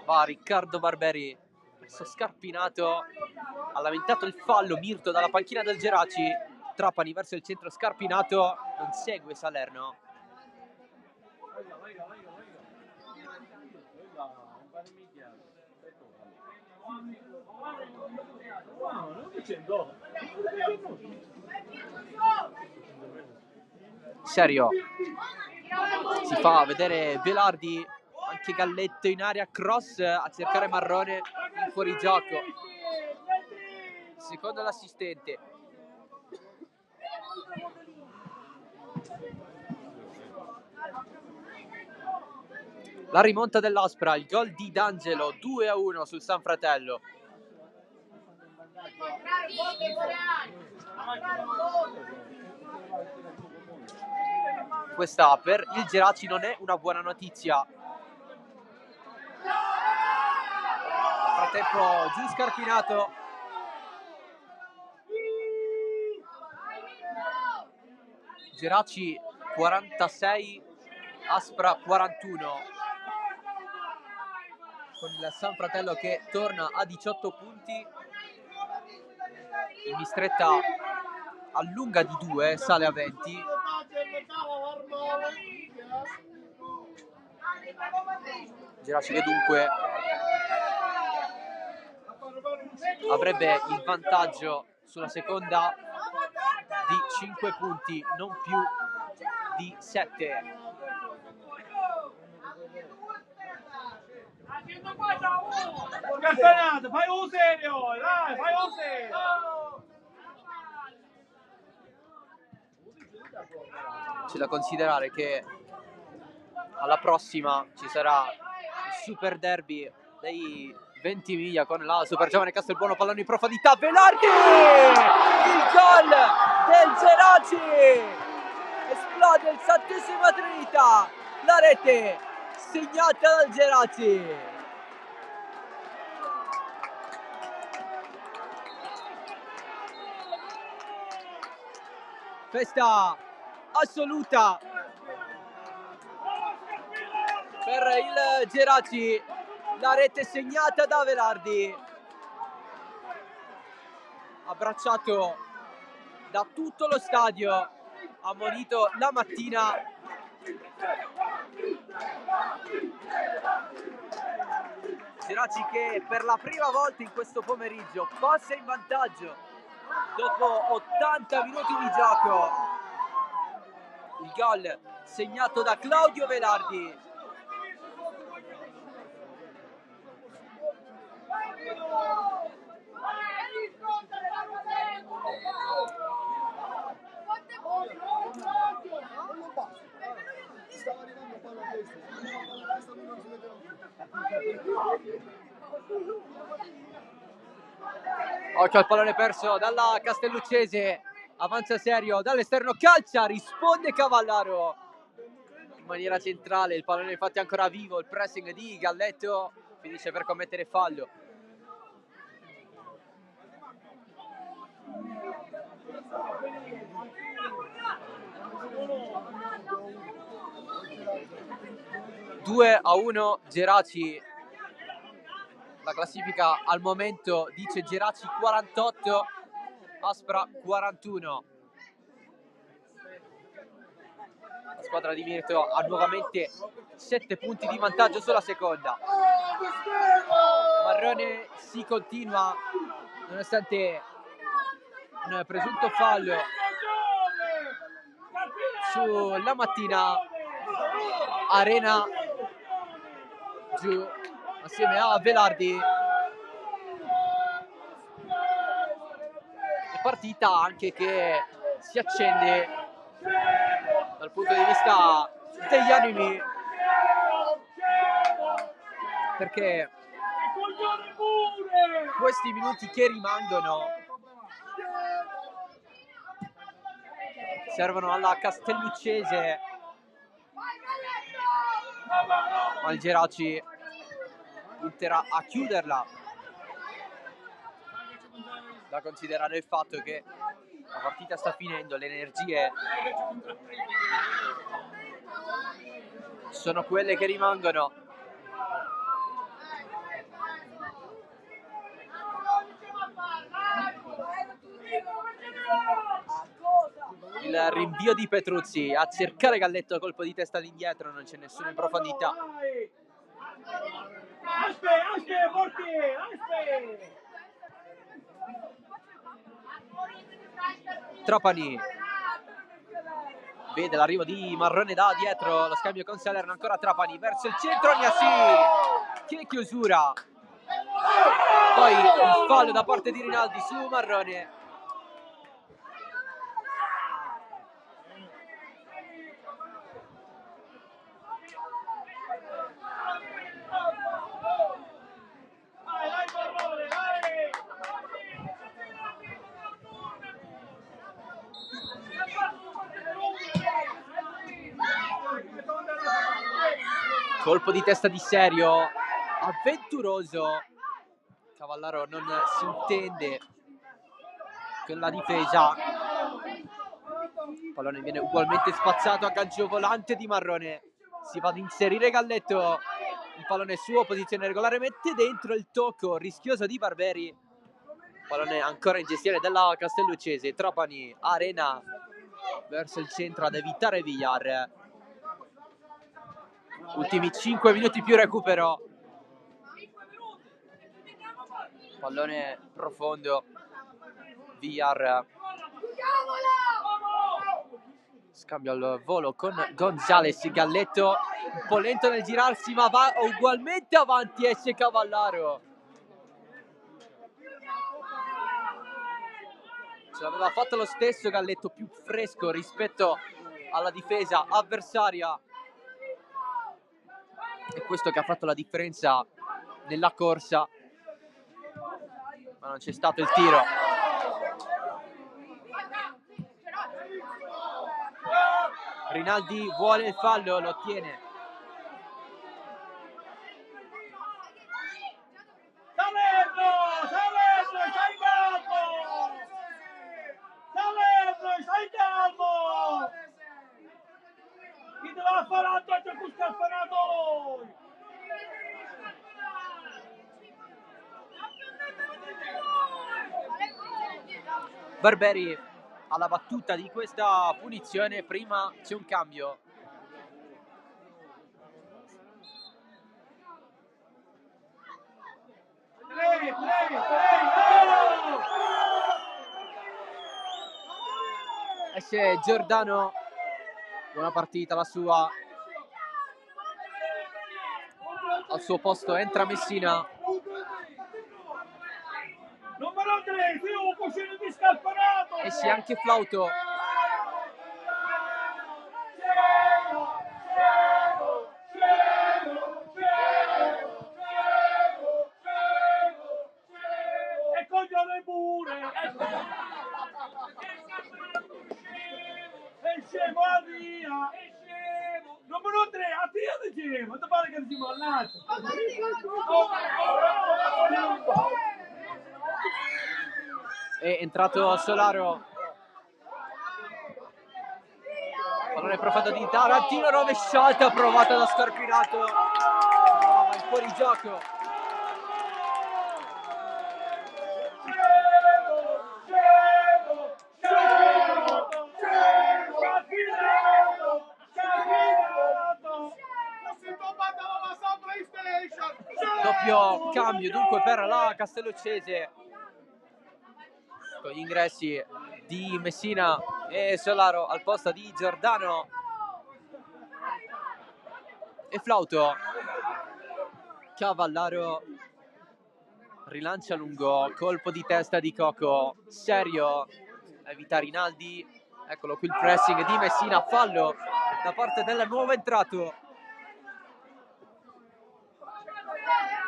Speaker 1: Va Riccardo Barberi verso Scarpinato, ha lamentato il fallo Mirto dalla panchina del Geraci. Trapani verso il centro, Scarpinato, non segue Salerno. Serio si fa vedere Velardi, anche anche Galletto in area, cross a cercare Marrone in fuorigioco. Secondo l'assistente. La rimonta dell'Aspra, il gol di D'Angelo, 2-1 sul San Fratello. Questa per il Geraci non è una buona notizia. Nel frattempo giù Scarpinato. Geraci 46, Aspra 41. Con il San Fratello che torna a 18 punti. Il Mistretta allunga di 2, sale a 20. Geraci che dunque avrebbe il vantaggio sulla seconda di 5 punti, non più di 7.
Speaker 3: Castanate, fai un serio, dai, fai un serio.
Speaker 1: C'è da considerare che alla prossima ci sarà il super derby dei Ventimiglia con la super giovane Castelbuono, pallone in profondità, Velardi! Il gol del Geraci! Esplode il Santissima Trinità, la rete segnata dal Geraci. Festa assoluta per il Geraci, la rete segnata da Velardi, abbracciato da tutto lo stadio, ammonito la mattina. Geraci che per la prima volta in questo pomeriggio passa in vantaggio dopo 80 minuti di gioco. Il gol segnato da Claudio Velardi. Occhio al pallone perso dalla Castelluccese, avanza Serio dall'esterno, calcia, risponde Cavallaro in maniera centrale. Il pallone infatti è ancora vivo, il pressing di Galletto finisce per commettere fallo. Due a 1 Geraci. La classifica al momento dice Geraci 48, Aspra 41. La squadra di Mirto ha nuovamente 7 punti di vantaggio sulla seconda. Marrone si continua nonostante un presunto fallo sulla mattina. Arena giù assieme a Velardi. E partita anche che si accende dal punto di vista degli animi, perché questi minuti che rimangono servono alla Castelluccese, ma il Geraci punterà a chiuderla. Da considerare il fatto che la partita sta finendo, le energie sono quelle che rimangono. Il rinvio di Petruzzi a cercare Galletto, colpo di testa all'indietro, non c'è nessuno in profondità. Trapani vede l'arrivo di Marrone da dietro, lo scambio con Salerno, ancora Trapani verso il centro, Agnassi, che chiusura, poi un fallo da parte di Rinaldi su Marrone. Colpo di testa di Serio, avventuroso, Cavallaro non si intende con la difesa, il pallone viene ugualmente spazzato a calcio volante di Marrone, si va ad inserire Galletto, il pallone suo, posizione regolare, mette dentro il tocco rischioso di Barberi, pallone ancora in gestione della Castelluccese, Trapani, Arena verso il centro ad evitare Villar. Ultimi 5 minuti più recupero, pallone profondo, Villar, scambio al volo con Gonzales, Galletto un po' lento nel girarsi ma va ugualmente avanti, esce Cavallaro, ce l'aveva fatto lo stesso Galletto, più fresco rispetto alla difesa avversaria, è questo che ha fatto la differenza nella corsa, ma non c'è stato il tiro. Rinaldi vuole il fallo, lo ottiene.
Speaker 3: Salerno, stai calmo! Salerno, stai calmo! Chi te l'ha farato e chi ti ha farato lui?
Speaker 1: Barberi alla battuta di questa punizione, prima c'è un cambio. Esce Giordano, buona partita la sua, al suo posto entra Messina.
Speaker 3: Numero 3, più un cuscino di scalfanato!
Speaker 1: Esce anche Flauto.
Speaker 3: E coglione pure! E scemo a via! Numero 3, a te dicevo! Ti pare che si mollato?
Speaker 1: È entrato Solaro, pallone profondo di Tarantino, rovesciata provata da Scarpinato, trova il fuorigioco. Doppio cambio dunque per la Castelluccese, con gli ingressi di Messina e Solaro al posto di Giordano e Flauto. Cavallaro rilancia lungo, colpo di testa di Coco, Serio evita Rinaldi, eccolo qui il pressing di Messina, fallo da parte del nuovo entrato,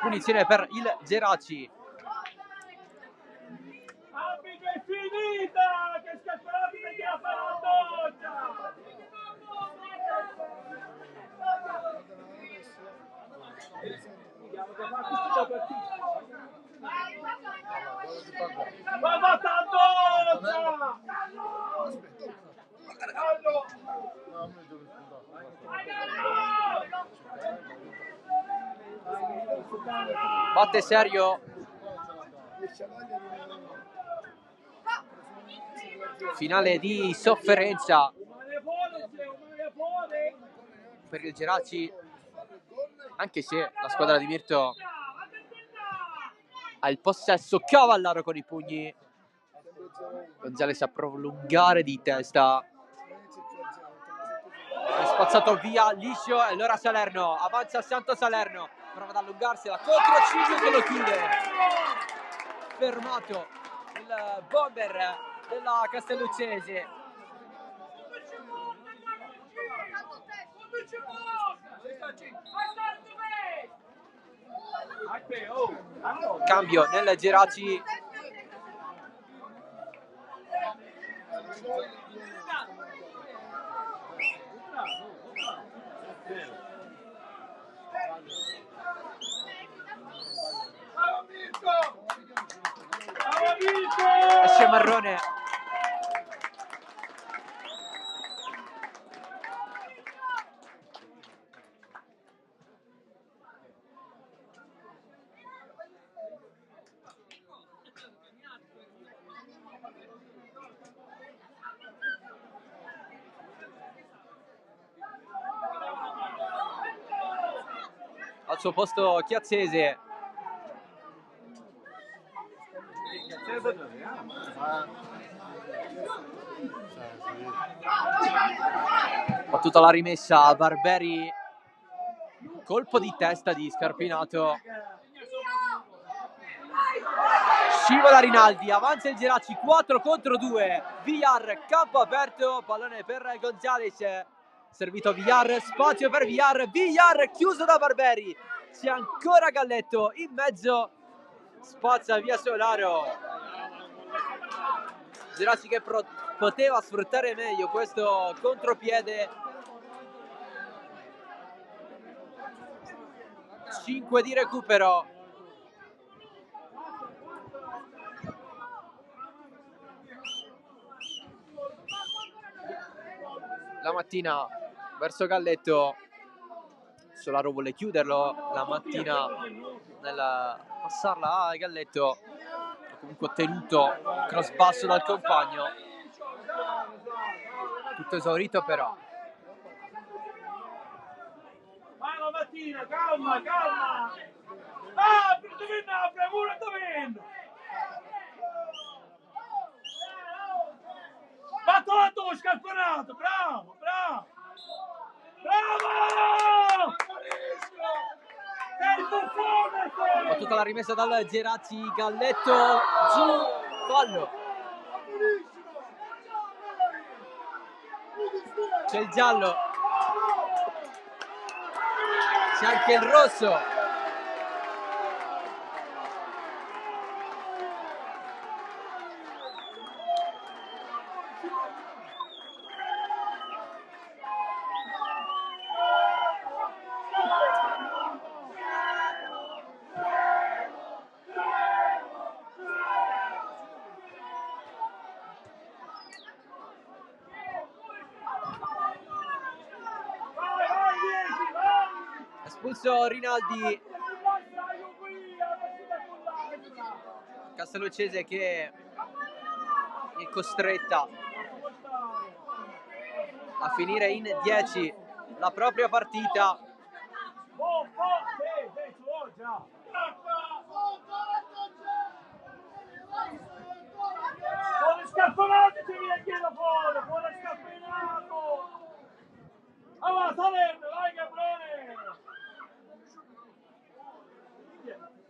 Speaker 1: punizione per il Geraci.
Speaker 3: È finita! Che scalfanato che ha fatto la doccia! Ma fatta la doccia!
Speaker 1: Batte Serio, finale di sofferenza per il Geraci, anche se la squadra di Mirto ha il possesso. Cavallaro con i pugni, Gonzales a prolungare di testa, è spazzato via liscio, e allora Salerno, avanza Santo Salerno, prova ad allungarsela contro Ciglio che lo chiude. Fermato il bomber della Castelluccese. Cambio nel Geraci. Esce Marrone. Al suo posto Chiazzese. Battuta la rimessa a Barberi, colpo di testa di Scarpinato, scivola Rinaldi, avanza il Geraci 4 contro 2, Villar, campo aperto, pallone per Gonzales, servito Villar, spazio per Villar, Villar chiuso da Barberi, c'è ancora Galletto in mezzo, spazza via Solaro. Geraci che poteva sfruttare meglio questo contropiede. 5 di recupero. La Mattina verso Galletto. Solaro vuole chiuderlo. La Mattina nel passarla a Galletto ha comunque ottenuto un cross basso dal compagno. Tutto esaurito però.
Speaker 3: Vai la mattina, calma, calma! Ah, per dove no, bravura dove? Batto la tosca al Scarpinato, bravo, bravo! Bravo! Sei il buffone!
Speaker 1: Battuta la rimessa dal Geraci, Galletto giù, fallo. C'è il giallo, c'è anche il rosso. Espulso Rinaldi. Castelluccese che è costretta a finire in 10 la propria partita.
Speaker 3: Buone Scarpinato ci viene chiedo fuori, buone Scarpinato! Allora Salerno, vai Gabriele!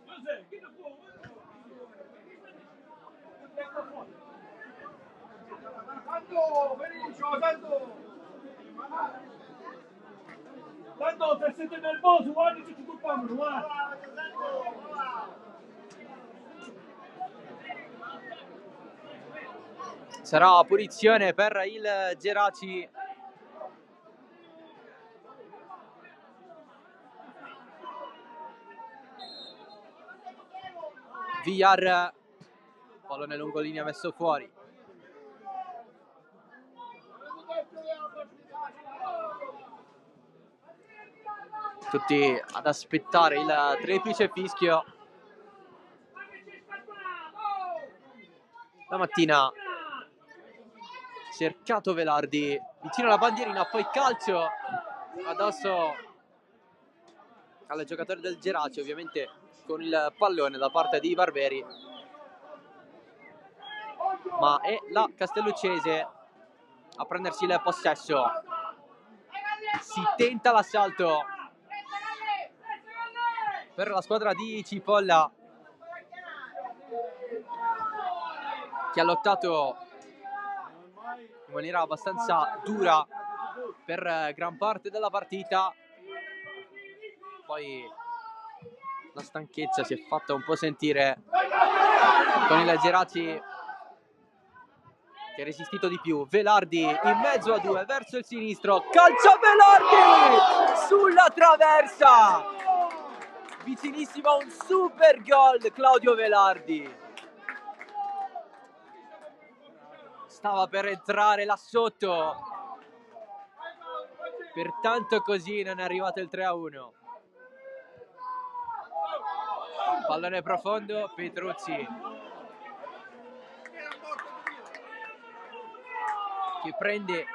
Speaker 3: Giuseppe, chi ti può? Tanto, Felicio, tanto! Tanto se siete nervosi, guardi che ci colpiamo, guarda!
Speaker 1: Sarà punizione per il Geraci. Villar, pallone lungo linea messo fuori. Tutti ad aspettare il triplice fischio. La Mattina cercato Velardi vicino alla bandierina, poi calcio addosso al giocatore del Geraci, ovviamente con il pallone da parte di Barberi, ma è la Castelluccese a prendersi il possesso. si tenta l'assalto per la squadra di Cipolla, che ha lottato in maniera abbastanza dura per gran parte della partita. Poi la stanchezza si è fatta un po' sentire con il Geraci che ha resistito di più. Velardi in mezzo a due verso il sinistro, calcia Velardi sulla traversa, vicinissimo a un super gol Claudio Velardi. Stava per entrare là sotto, pertanto così non è arrivato il 3-1. Pallone profondo, Petruzzi che prende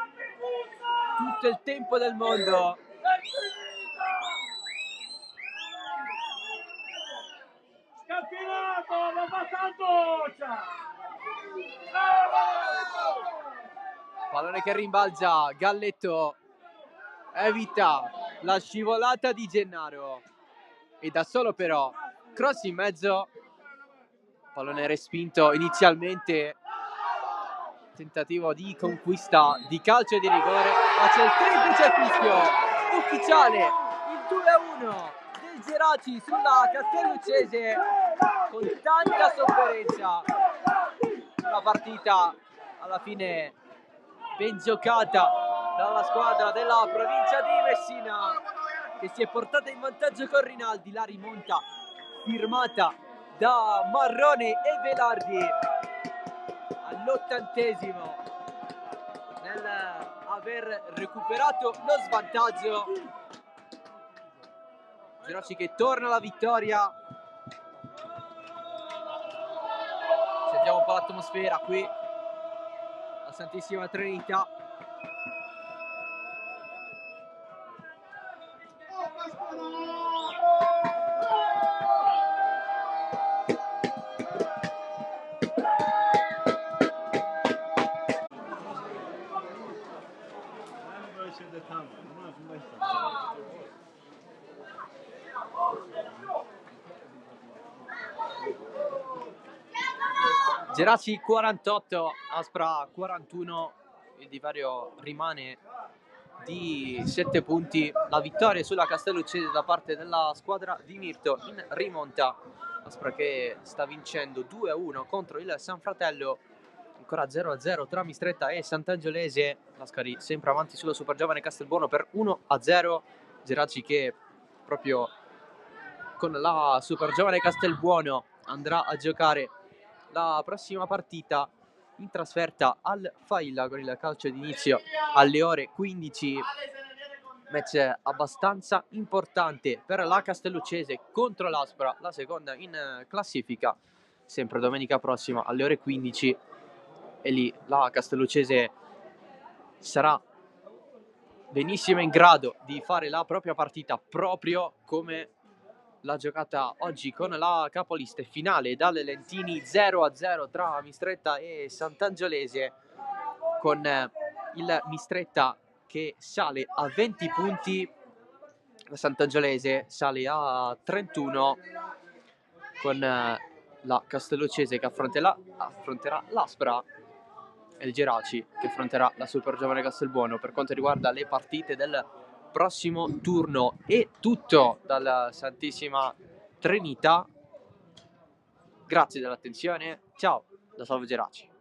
Speaker 1: tutto il tempo del mondo.
Speaker 3: Scampinato, l'ha fatta a doccia.
Speaker 1: Pallone che rimbalza, Galletto evita la scivolata di Gennaro e da solo però cross in mezzo, pallone respinto inizialmente, tentativo di conquista di calcio di rigore, ma c'è il triplice fischio ufficiale, il 2-1 del Geraci sulla Castelluccese, con tanta sofferenza. Una partita alla fine ben giocata dalla squadra della provincia di Messina, che si è portata in vantaggio con Rinaldi. La rimonta firmata da Marrone e Velardi all'80° nel aver recuperato lo svantaggio. Geraci che torna alla vittoria. Sentiamo un po' l'atmosfera qui la Santissima Trinità. Geraci 48, Aspra 41, il divario rimane di 7 punti. La vittoria sulla Castelluccese da parte della squadra di Mirto in rimonta. Aspra che sta vincendo 2-1 contro il San Fratello, ancora 0-0 tra Mistretta e Sant'Angiolese. Lascari sempre avanti sulla Supergiovane Castelbuono per 1-0. Geraci che proprio con la Supergiovane Castelbuono andrà a giocare la prossima partita in trasferta al Failla con il calcio d'inizio alle ore 15. Match abbastanza importante per la Castelluccese contro l'Aspra, la seconda in classifica, sempre domenica prossima alle ore 15, e lì la Castelluccese sarà benissimo in grado di fare la propria partita, proprio come la giocata oggi con la capolista finale dalle Lentini 0-0 tra Mistretta e Sant'Angiolese, con il Mistretta che sale a 20 punti, la Sant'Angiolese sale a 31, con la Castelluccese che affronterà l'Aspra e il Geraci che affronterà la Supergiovane Castelbuono. Per quanto riguarda le partite del prossimo turno è tutto dalla Santissima Trinità. Grazie dell'attenzione, ciao da Salvo Geraci.